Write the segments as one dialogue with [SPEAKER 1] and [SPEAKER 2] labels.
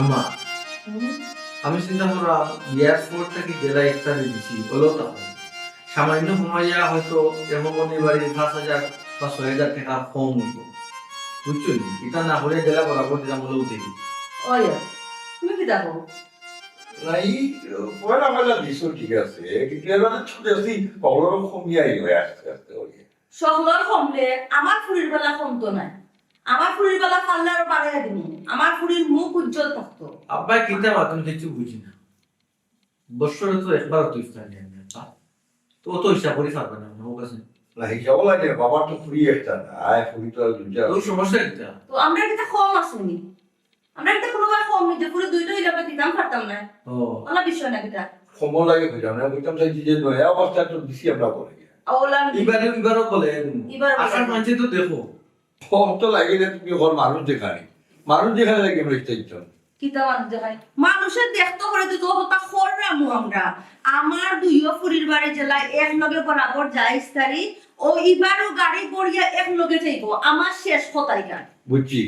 [SPEAKER 1] আম্মা আমি চিন্তা করলাম এয়ারপোর্ট থেকে জেলা ইফতারি দিচ্ছি হলো তখন সামান্য সময়া হয়তো এমনি বাড়ির 5,000 বা 6,000 টাকা কম হইব বুঝছো এটা না হলে জেলা বরাবর দিলাম হলেও দেখি
[SPEAKER 2] ওই তুমি কি দেখো
[SPEAKER 3] নাই পয়লা পয়লা দিছো ঠিক আছে কিন্তু এবার ছুটে আসি কলর কমিয়াই হয়ে আসতে আসতে ওই
[SPEAKER 2] শহর কমলে আমার ফুরির বেলা কমতো না আমার ফুরির বেলা পারলে আরো বাড়াইয়া দিব আমার ফুরির মুখ উজ্জ্বল থাকতো
[SPEAKER 1] আব্বা কিতা মাতুন কিছু বুঝি না বছরে তো একবার তো ইফতার নেই না তো তো হিসাব করে পারবে না আমার কাছে
[SPEAKER 3] না হিসাব লাগে বাবার তো ফুরি একটা না আয় ফুরি তো আর দুইটা
[SPEAKER 1] তো সমস্যা কিতা
[SPEAKER 2] তো আমরা এটা কম আসেনি আমরা এটা কোনোবার কম নেই যে পুরো দুইটা হইলে আমরা দিতাম পারতাম না
[SPEAKER 1] ও
[SPEAKER 2] ওলা বিষয় না এটা
[SPEAKER 3] সময় লাগে বুঝলাম না বুঝতাম চাইছি যে নয়া অবস্থা তো দিছি আমরা করে
[SPEAKER 2] ওলা
[SPEAKER 1] এবারও বলে
[SPEAKER 2] এবারও বলে।
[SPEAKER 1] আসার মানছে তো দেখো
[SPEAKER 3] কম তো লাগে না তুমি ওর মানুষ যেখানে লাগে আমরা চাইতাম
[SPEAKER 2] কিতা মানুষ দেখাই মানুষের দেখতে করে তো হতা খররামু আমরা আমার দুইও ফুরির বাড়ি জেলায় এক লগে বরাবর যাই ইস্তারি ও এবারও গাড়ি গড়িয়া এক লগে যাইবো আমার শেষ কথাই গান
[SPEAKER 3] বুঝছি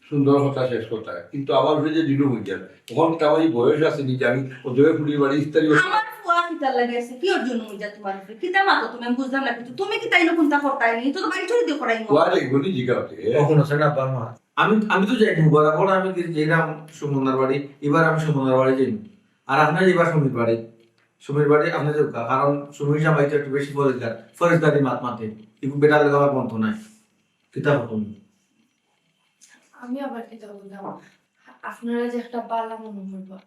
[SPEAKER 3] সুন্দর কথা শেষ কথা কিন্তু আমার হয়ে যে দিনও হয়ে যাবে তখন আমার এই বয়স আছে নিজে আমি ওদের ফুরির বাড়ি ইস্তারি
[SPEAKER 2] আমার ফুয়া কিতা লাগাইছে কি ওর জন্য হইয়া তোমার উপরে কিতা মাতো তুমি আমি বুঝলাম না কিন্তু তুমি কি তাইলো কোনটা করতাই নি তো বাড়ি চলে দিও করাই
[SPEAKER 3] কোয়া যাইবনি জিজ্ঞাসা
[SPEAKER 1] কখনো সেটা বাবা আমি তো যাই বরাবর আমি যেরাম সুমনার বাড়ি এবার আমি সুমনার বাড়ি যাই আর আপনার এবার সমীর বাড়ি আপনার কারণ সমীর জামাই তো একটু বেশি ফরেজগারি মাতে একটু বেটার লাগে আমার বন্ধ নাই কিতাব তুমি
[SPEAKER 4] আমি আবার এটা বললাম আপনারা যে একটা বালা মনে করবা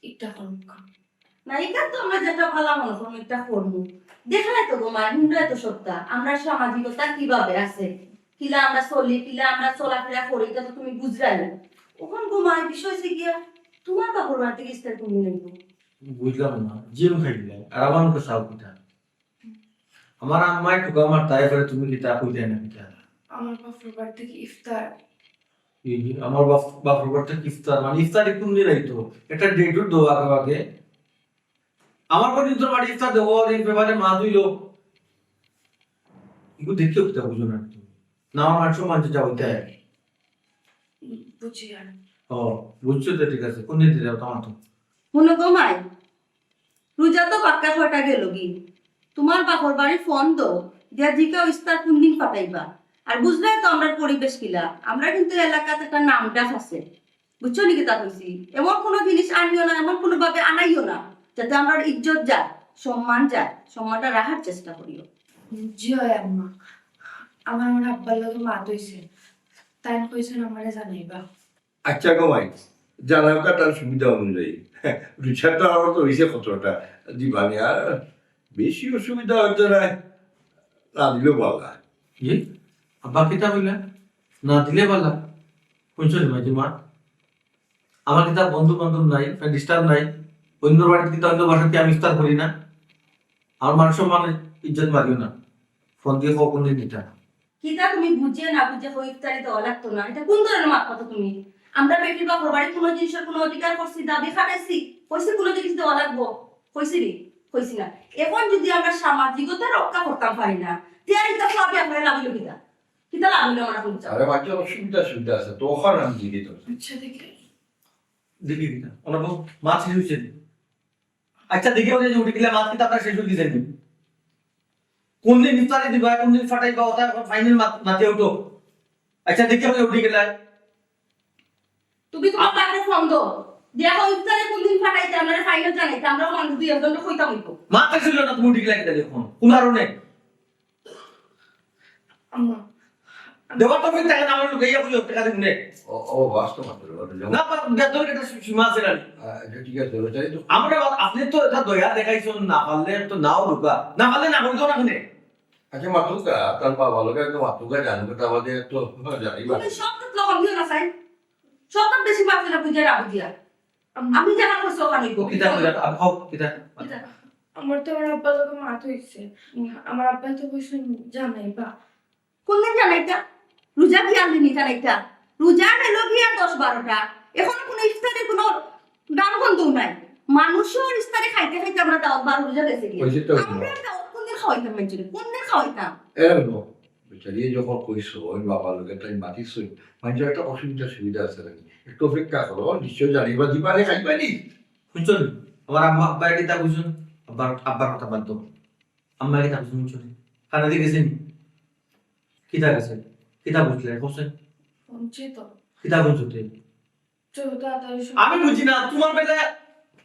[SPEAKER 4] এটা করুন
[SPEAKER 2] না এটা তো আমরা যেটা ভালো মনে করবো এটা করবো দেখাই তো গো মা হিন্দু এত সত্তা আমরা সামাজিকতা কিভাবে আছে কিলা আমরা চলি কিলা আমরা চলাফেরা করি এটা তো তুমি বুঝলাই ওখান গো মা বিষয় হচ্ছে গিয়া তোমার বাপর বাড়ি থেকে ইস্তার তুমি নেব
[SPEAKER 1] বুঝলাম না জিম খাই দিলাম আর আমার মুখে সাউ কিতা আমার আম্মাই টুকা আমার তাই করে তুমি কিতা কইতে না কিতা
[SPEAKER 4] আমার বাপের বাড়ি থেকে ইফতার
[SPEAKER 1] এই যে আমার বাপর বাড়িতে ইফতার মানে ইফতারি কোন দিন আইতো এটা ডেট দেওয়া আগে আমার বাড়ি তোর বাড়ি ইফতার দেবো এই ব্যাপারে মা দুইলো এগুলো দেখতে কিতা বুঝো না তুমি না আমার মানুষ মানছে যাও তাই
[SPEAKER 4] বুঝি আর
[SPEAKER 1] ও বুঝছো তো ঠিক আছে কোন দিন যাও তোমার তো
[SPEAKER 2] মনে গো মাই রোজা তো পাক্কা ছয়টা গেল কি তোমার বাপর বাড়ি ফোন তো দিয়া জিকাও ইস্তার কোন দিন পাঠাইবা আর বুঝলাই তো আমরা পরিবেশ কিলা আমরা কিন্তু এলাকাতে একটা নাম ডাক আছে বুঝছো নাকি তা কইছি এমন কোনো জিনিস আনিও না এমন কোনো ভাবে আনাইও না যাতে আমরা ইজ্জত যায় সম্মান যায় সম্মানটা রাখার চেষ্টা করিও
[SPEAKER 4] জি হয় আম্মা আমার আব্বার লগে মাত হইছে তাই কইছেন আমারে জানাইবা
[SPEAKER 3] আচ্ছা গমাই জানার কাটার সুবিধা অনুযায়ী রিক্সাটা আমার তো হয়েছে কতটা দিবানি আর বেশি অসুবিধা হচ্ছে না না দিলেও পালা
[SPEAKER 1] কি আব্বা কিতা বললা না দিলে পারলা শুনছো নি মাঝি মা আমার কিতা বন্ধু বান্ধব নাই ডিস্টার্ব নাই অন্য বাড়িতে কিতা অন্য বাসাতে আমি ইফতার করি না আমার মানুষ মানে ইজ্জত মারিও না ফোন দিয়ে কখন দিন দিতা
[SPEAKER 2] কিতা তুমি বুঝিয়ে না বুঝে হই ইফতারি দেওয়া লাগতো না এটা কোন ধরনের মাত কথা তুমি আমরা বেটির বাপর বাড়ি কোনো জিনিসের কোনো অধিকার করছি দাবি খাটাইছি কইছি কোনো জিনিস দেওয়া লাগবো কইছি রে কইছি না এখন যদি আমরা সামাজিকতা রক্ষা করতাম পারি না তিয়ার এটা খাবি আপনারা লাভিল কিতা কিতা লাভিল আমরা কোন চাও
[SPEAKER 3] আরে বাচ্চা অসুবিধা সুবিধা আছে তখন আমি দিকে তো
[SPEAKER 4] আচ্ছা দেখে
[SPEAKER 1] দেখি কিতা ওনা বউ মাছ শেষ হয়েছে আচ্ছা দেখি ওই যে উঠে গেলে মাছ কিতা আপনার শেষ হয়ে দিয়েছেন কোন দিন ইফতারি দিবা কোন দিন ফাটাইবা ওটা ফাইনাল মাতে উঠো আচ্ছা দেখি ওই উঠে গেলে
[SPEAKER 2] তুমি তোমার বাপরে ফোন দাও দেখো ইফতারে কোন দিন ফাটাইতে আমরা ফাইনাল জানাইতে আমরা মানুষ দুই একজন কইতাম হইতো
[SPEAKER 1] মাথা ছিল না তুমি উঠে গেলে কিতা দেখুন কোন কারণে
[SPEAKER 4] আম্মা
[SPEAKER 1] দেবা তুমি টাকা আমার লোক ইয়া বুঝো টাকা দিনে
[SPEAKER 3] ও বাস্তব মাত্র
[SPEAKER 1] না বা বেতন এটা সীমা আছে না
[SPEAKER 3] ঠিক আছে ওটাই তো
[SPEAKER 1] আমরা আপনি তো এটা দয়া দেখাইছেন না পারলে তো নাও ঢুকা না পারলে না বলতো না কেন
[SPEAKER 3] আচ্ছা মাতুকা তার বাবা লোক একদম মাতুকা জানবে তা আমাদের তো জানিবা
[SPEAKER 2] তুমি সব তো লবণ দিও না সাই সব তো বেশি বাপরে না বুঝে রাখো দিয়া আমি জানা করছি ওখানে গো
[SPEAKER 1] কিতা কইরা আও কিতা
[SPEAKER 4] আমার তো আমার আব্বার লগে মাত হইছে আমার আব্বা তো কইছেন জানাইবা
[SPEAKER 2] কোন দিন জানাইতা রোজা কি আনলি নি জানাইতা রোজা নেলো গিয়া 10-12টা এখন কোনো ইফতারে কোনো দাম বন্ধ নাই মানুষের ইফতারে খাইতে খাইতে আমরা দাও 12 রোজা গেছে গিয়া
[SPEAKER 3] কইছে তো
[SPEAKER 2] আমরা দাও কোন দিন খাওয়াইতাম মেজরে কোন দিন খাওয়াইতাম
[SPEAKER 3] এরকম চালিয়ে যখন কইছো ওই বাবার লোকের তাই মাতিছো মানুষের একটা অসুবিধা সুবিধা আছে নাকি একটু অপেক্ষা করো নিশ্চয় জানিবা দিবানে খাইবানি।
[SPEAKER 1] শুনছো আমার আম্মা আব্বা কিতা বুঝুন আব্বার কথা বাদ দাও আম্মা কিতা বুঝুন শুনছো খানা দিয়ে গেছেন কিতা গেছে কিতা বুঝলে হোসেন
[SPEAKER 4] শুনছি তো
[SPEAKER 1] কিতা বুঝছো তুই
[SPEAKER 4] তাড়াতাড়ি
[SPEAKER 1] আমি বুঝি না তোমার বেলা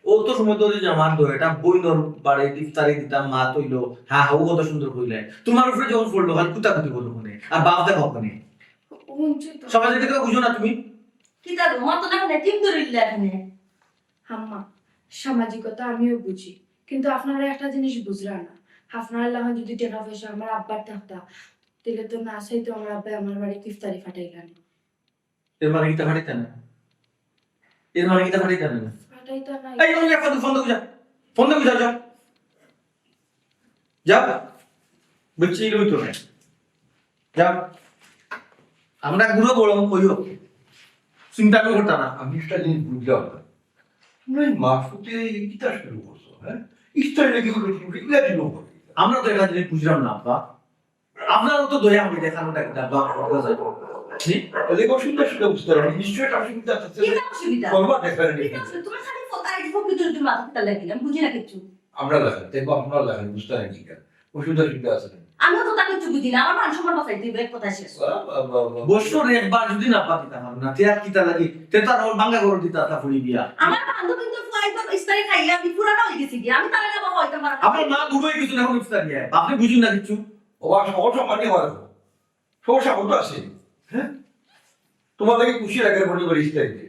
[SPEAKER 1] ও তো সময় ধরে যে আমার তো এটা বইনর বাড়ি ইফতারি দিতাম মা তৈলো হ্যাঁ হাউ কত সুন্দর কইলে তোমার উপরে যখন পড়লো খালি কুতা কুতি করলো মনে আর বাপ দেখো ওখানে
[SPEAKER 4] শুনছি তো
[SPEAKER 1] সমাজের দিকে বুঝো না তুমি
[SPEAKER 2] কি তা তোমার তো না টিম ধরিল্লা এখানে
[SPEAKER 4] আম্মা সামাজিকতা আমিও বুঝি কিন্তু আপনারা একটা জিনিস বুঝলেন না আপনারা লাগান যদি টাকা পয়সা আমার আব্বার থাকতা তাহলে তো না চাইতো আমার আব্বা আমার বাড়িতে ইফতারি ফাটাইলেন
[SPEAKER 1] এর মানে কিতা ফাটিতে না এর মানে কিতা ফাটিতে না
[SPEAKER 4] ফাটাইতা নাই
[SPEAKER 1] এই তুমি ফোন দে ফোন দে যা যা বলছি রই তো না যা আমরা গুলো বড় কইও চিন্তা করতা না
[SPEAKER 3] আমি একটা জিনিস বুঝলাম না তুমি মাসুতে কিতা শুরু করছো হ্যাঁ ইস্তারি নাকি এগুলা শুরু করো
[SPEAKER 1] আমরা তো এটা জিনিস বুঝলাম না আব্বা আপনারও তো দয়া হবে দেখানোটা একটা আব্বা কথা যায়
[SPEAKER 3] দেখো সুন্দর সুন্দর বুঝতে পারো নিশ্চয় একটা অসুবিধা আছে
[SPEAKER 2] কি তা অসুবিধা
[SPEAKER 3] করবা দেখার
[SPEAKER 2] কি তা অসুবিধা? তোমার খালি ফোটা আইডি ফোকি তুই তুমি মাথা কিতা লাগিলাম বুঝি না কিছু
[SPEAKER 3] আমরা দেখেন দেখবো আপনারা দেখেন বুঝতে পারেন কি কেন অসুবিধা সুবিধা আছে
[SPEAKER 2] আমিও তো তাকে কিছু বুঝি না আমার মান সম্মান বাঁচাই দিবে এক কথা শেষ
[SPEAKER 1] বছরে একবার যদি না পাতিতা পারো না তে আর কিতা লাগি তে তার ওর বাঙ্গা করে দিতা তা ফুলি দিয়া
[SPEAKER 2] আমার বান্ধবী তো একদম ইস্তারি খাইয়া আমি পুরানো হয়ে গেছি গিয়ে আমি তারা না বাবা হইতে পারবো
[SPEAKER 1] আপনার মা দুটোই কিছু এখন ইফতার দিয়ে আপনি বুঝুন না কিছু
[SPEAKER 3] ওর সকল সম্মানই আমার সমস্যা কত আছে হ্যাঁ তোমার লাগে খুশি লাগে মনে করি ইস্তারিতে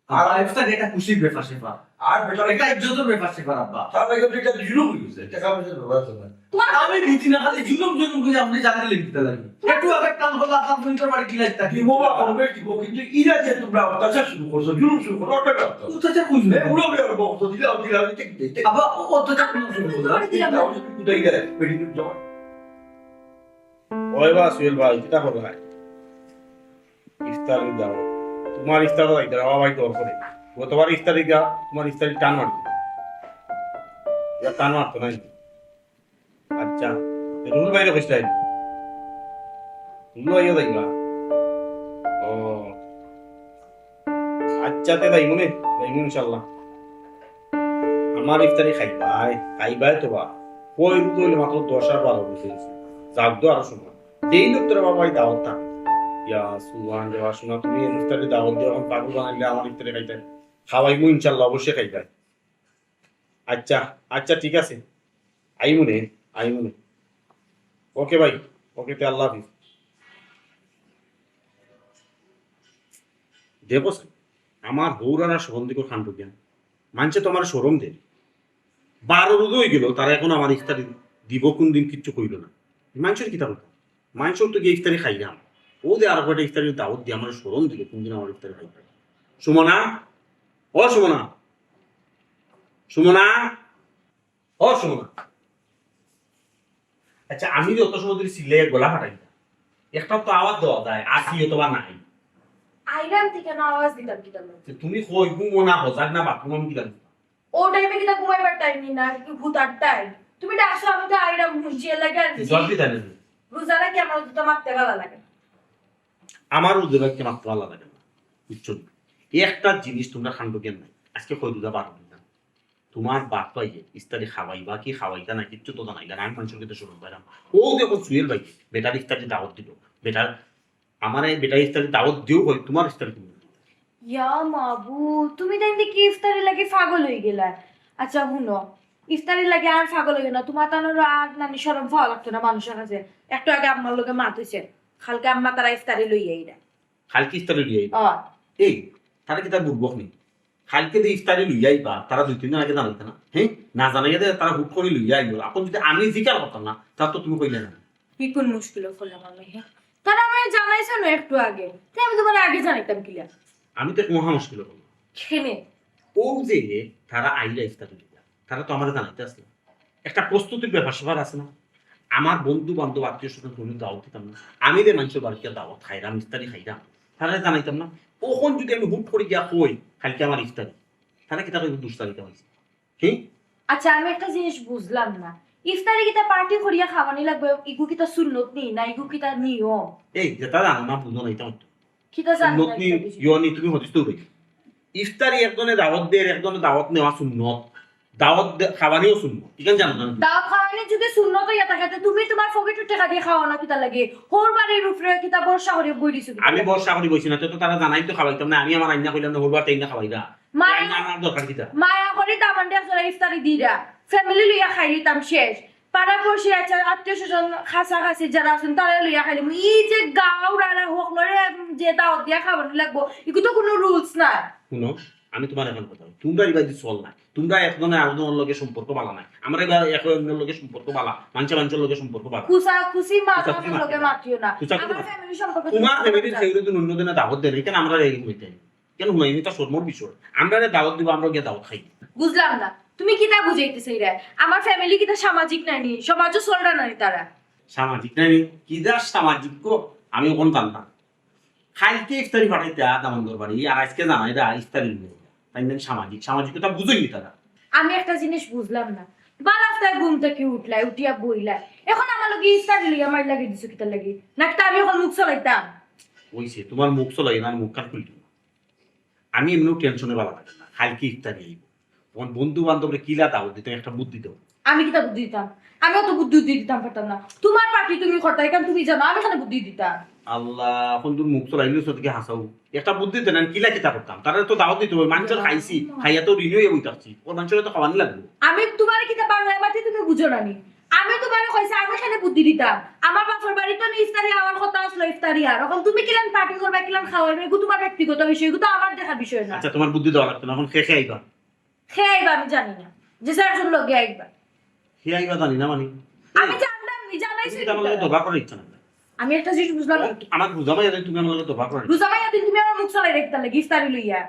[SPEAKER 1] আর ইফতার এটা খুশির ব্যাপার সেবা
[SPEAKER 3] আর বেটা
[SPEAKER 1] এটা ইজ্জতের ব্যাপার সেবা আব্বা
[SPEAKER 3] তার লাগে তো এটা জুলুম হয়ে গেছে টাকা পয়সার ব্যাপার আছে না
[SPEAKER 2] তোমার
[SPEAKER 1] আমি বুঝি না খালি জুলুম জুলুম করে আপনি জানতে লিখতে লাগি একটু আগে কাম করলে আপনার ফোনটার বাড়ি কি লাগতা কি
[SPEAKER 3] দিব বা করবে দিব কিন্তু ইরা যে তোমরা অত্যাচার শুরু করছো জুলুম শুরু করো ওটা করতো
[SPEAKER 1] অত্যাচার কইছো
[SPEAKER 3] উড়ো বেরো বক্ত দিলাম দিলাম দেখতে
[SPEAKER 1] আবার অত্যাচার কোন শুরু করলা
[SPEAKER 3] কোথায় গেলে মেডিকেল জমা
[SPEAKER 5] ওই বা সুয়েল ভাই কিতা করো ভাই ইফতার দাও তোমার ইফতার দাও ইদার ভাই তোর করে গতবার ইফতারি গা তোমার ইফতারি টান মারতো টান মারতো নাই আচ্ছা রুল বাইরে বসলাই রুল আইয়া দেখলা ও আচ্ছা তে তাই মনে ইনশাল্লাহ আমার ইফতারি খাইবাই তো বা ওই রুল হইলে মাত্র 10 আর 12 বসে যাক দো আরো শোনা যেই লোকটার বাবা দাওয়াত থাকে ইয়া সুবহান দেওয়া শোনা তুমি ইফতারে দাওয়াত দিও এখন পাগল বানাইলে আমার ইফতারে খাইতে খাওয়াইমু ইনশাল্লাহ অবশ্যই খাইবাই আচ্ছা আচ্ছা ঠিক আছে আইমুনে ওকে ভাই ওকে তে আল্লাহ হাফিজ দেখো আমার হৌরানা সুগন্ধি করে খান্ড জ্ঞান মানছে তো আমার সরম দে 12 রোজ হয়ে গেল তারা এখন আমার ইফতারি দিব কোন দিন কিচ্ছু কইল না মানুষের কিতা কথা মানুষের তো গিয়ে ইফতারি খাইলাম ও দে আর কটা ইফতারির দাওয়াত দিয়ে আমার সরম দিল কোন দিন আমার ইফতারি খাইবে সুমনা ও সুমনা সুমনা ও সুমনা আচ্ছা আমি যত সময় ধরে সিলে গলা ফাটাই একটা তো আওয়াজ দেওয়া যায় আসি অথবা নাই
[SPEAKER 4] আইরাম থেকে না আওয়াজ দিতাম কি তার
[SPEAKER 5] তুমি কই ঘুমোনা হজাক না বাথরুম আমি কিলাম
[SPEAKER 4] ও টাইমে কি তা ঘুমাইবার টাইম নি না কি ভূত আটটাই তুমি ডাকছো আমি তো আইরাম মুজিয়ে লাগে আর
[SPEAKER 5] জল দিতে না
[SPEAKER 4] রোজারা কি আমার তো মারতে ভালো লাগে
[SPEAKER 5] আমার উদ্যোগকে মাত্র আলাদা লাগে না বুঝছো একটা জিনিস তোমরা খান্ড কেন নাই আজকে কই দুধা বারো দিন তোমার বাপ পাইয়ে ইস্তারি খাওয়াইবা কি খাওয়াইতা না কিচ্ছু তো জানাই আমি মানুষের কিন্তু শুরু পাইলাম ও দেখো সুয়েল ভাই বেটার ইস্তারি দাওয়াত দিল বেটার আমার এই বেটার ইস্তারি দাওয়াত দিও কই তোমার ইস্তারি তুমি
[SPEAKER 4] ইয়া মাবু তুমি দেখি কি ইফতারি লাগে পাগল হয়ে গেলা আচ্ছা শুনো ইফতারি লাগে আর পাগল হয়ে না তোমার তানোর আর নানি শরম পাওয়া লাগতো না মানুষের কাছে একটু আগে আম্মার লোকে মাত হইছে কালকে আম্মা তারা ইফতারি লইয়া আইরা
[SPEAKER 5] খালকি ইস্তারি লইয়াই
[SPEAKER 4] ও
[SPEAKER 5] এই তারা কি তার বুঝবক নেই খালকে দিয়ে ইফতারি লইয়াই বা তারা 2-3 দিন আগে জানাইতে না হ্যাঁ না জানাইয়া দে তারা হুট করে লইয়াই গেল এখন যদি আমি জিকার করতাম না তার তো তুমি কইলে না
[SPEAKER 4] কি কোন মুশকিল করলাম আমি হ্যাঁ তারা আমায় জানাইছে না একটু আগে তাই আমি তোমার আগে জানাইতাম কিলা
[SPEAKER 5] আমি তো মহা মুশকিল করলাম
[SPEAKER 4] খেনে
[SPEAKER 5] ও যে তারা আইলা ইফতারি লইয়া তারা তো আমার জানাইতে আসলে একটা প্রস্তুতির ব্যাপার স্যাপার আছে না আমার বন্ধু বান্ধব আত্মীয় স্বজন কোনো দাওয়াত দিতাম না আমি যে মানুষের বাড়িতে দাওয়াত খাইরাম ইফতারি খাইরাম তারা জানাইতাম না কখন যদি আমি হুট করে গিয়া কই কালকে আমার ইফতারি তারা কি তারা দুষ্টারিতা হয়েছে ঠিক
[SPEAKER 4] আচ্ছা আমি একটা জিনিস বুঝলাম না ইফতারি কিতা পার্টি করিয়া খাওয়ানি লাগবে, ইগু কিতা সুন্নত নি না ইগু কিতা নিয়ম?
[SPEAKER 5] এই যেটা জানো না বুঝো না এটা
[SPEAKER 4] কিতা জানো না
[SPEAKER 5] সুন্নতনি
[SPEAKER 4] এটা বেশি?
[SPEAKER 5] ইয়নি তুমি হদিস তো হই ইফতারি একজনে দাওয়াত দেয় একজনে দাওয়াত নেওয়া সুন্নত দাওয়াত খাবারও সুন্নত ঠিক আছে জানো না
[SPEAKER 4] দাওয়াত খাওয়ানি যদি সুন্নত হইয়া থাকে তো তুমি তোমার পকেটের টাকা দিয়ে খাওয়া না কিতা লাগে? হোর বাড়ির উপরে কিতা বর্ষা করে বই দিছো কিতা?
[SPEAKER 5] আমি বর্ষা করি বসি না তো তারা জানাই তো খাওয়াইতাম না আমি আমার আইনা কইলাম না হরবার তাই না খাওয়াইরা
[SPEAKER 4] মায়া
[SPEAKER 5] আইনা আমার দরকার কিটা
[SPEAKER 4] মায়া করে দামান্ডে আসলে ইফতারি দিরা ফ্যামিলি লইয়া খাইলিতাম শেষ। পাড়া পড়শি আছে আত্মীয় স্বজন খাসা খাসি যারা আছেন তারা লইয়া খাইলিম। এই যে গাঁও রানা হোক লরে যে দাওয়াত দিয়া খাবার লাগবো এগুলো তো কোনো রুলস না।
[SPEAKER 5] শুনো আমি তোমার এখন কথা বলি। তোমরা এবার চল না তোমরা একজনে আরেকজনের লগে সম্পর্ক বালা নাই আমরা এবার একজনের লগে সম্পর্ক বালা মানুষের লগে সম্পর্ক বালা
[SPEAKER 4] খুশা খুশি মাথা
[SPEAKER 5] খুশি
[SPEAKER 4] লগে
[SPEAKER 5] মাতিও
[SPEAKER 4] মাতিও না।
[SPEAKER 5] খুশা খুশি
[SPEAKER 4] আমার
[SPEAKER 5] মাতিও।
[SPEAKER 4] ফ্যামিলি সম্পর্কে
[SPEAKER 5] তোমার ফ্যামিলির সেগুলো তো অন্য দিনে দাওয়াত দেয় কেন আমরা রেগে হইতে কেন হুনাই এটা সর্মর বিষয় আমরা দাওয়াত দিব আমরা গিয়ে দাওয়াত খাই
[SPEAKER 4] বুঝলাম না তুমি কিতা বুঝাইতেছে রে? আমার ফ্যামিলি কিতা সামাজিক নানি সমাজও চলরা নানি তারা?
[SPEAKER 5] সামাজিক নাই কি যা সামাজিক গো আমি কোন জানতাম খাইতে ইফতারি ফাটাইতে দামন্দর বাড়ি আর আজকে জানাই রা ইফতারি নেই তাই না সামাজিক সামাজিকতা বুঝইনি তারা
[SPEAKER 4] আমি একটা জিনিস বুঝলাম না। বালাফতায় ঘুম থেকে উঠলাই উঠিয়া বইলাই এখন আমার লগে ইফতারি লিয়া মার লাগে দিছো কিতা লাগি নাকি আমি এখন মুখ চলাইতাম?
[SPEAKER 5] ওইছে তোমার মুখ চলাই না মুখ কান খুলতে আমি এমনিও টেনশনে ভালো লাগে না খাইতে ইফতারি আইব তোমার বন্ধু বান্ধবরে কিলা দাওয়াত দিতে একটা বুদ্ধি দাও
[SPEAKER 4] আমি কিতা বুদ্ধি দিতাম? আমি অত বুদ্ধি দিতাম পারতাম না। তোমার পার্টি তুমি করতে কারণ তুমি জানো আমি এখানে বুদ্ধি দিতাম।
[SPEAKER 5] আল্লাহ এখন তুমি মুখ চলাইলে সত্যি হাসাও একটা বুদ্ধি দেন কিলা কিতা করতাম তারা তো দাওয়াত দিতে হবে মানুষের খাইছি খাইয়া তো রিনিউ বই থাকছি ও মানুষের তো খাওয়ানি লাগবে
[SPEAKER 4] আমি তোমার কিতা বাংলায় বাতি তুমি বুঝো না নি। আমি তোমার কইছি আমি এখানে বুদ্ধি দিতাম। আমার বাপের বাড়ি তো ইফতারি আমার কথা আসলো ইফতারি আর এখন তুমি কিলান পার্টি করবা কিলান খাওয়াবে এগুলো তোমার ব্যক্তিগত বিষয় এগুলো তো আমার দেখার বিষয় না।
[SPEAKER 5] আচ্ছা তোমার বুদ্ধি দেওয়া লাগতো না এখন খেয়ে আইবা
[SPEAKER 4] খেয়ে আইবা আমি জানি না যে স্যার লগে আইবা
[SPEAKER 5] খেয়ে আইবা জানি না মানে
[SPEAKER 4] আমি জানতাম নি জানাইছি
[SPEAKER 5] তুমি তো আমার লগে দোবা করার ইচ্ছা না
[SPEAKER 4] আমি একটা জিনিস বুঝলাম
[SPEAKER 5] আমার বুঝামাই যাই তুমি আমার লগে দোবা করার
[SPEAKER 4] বুঝামাই দিন তুমি আমার মুখ চলাই রাখতে লাগে ইফতারি লইয়া।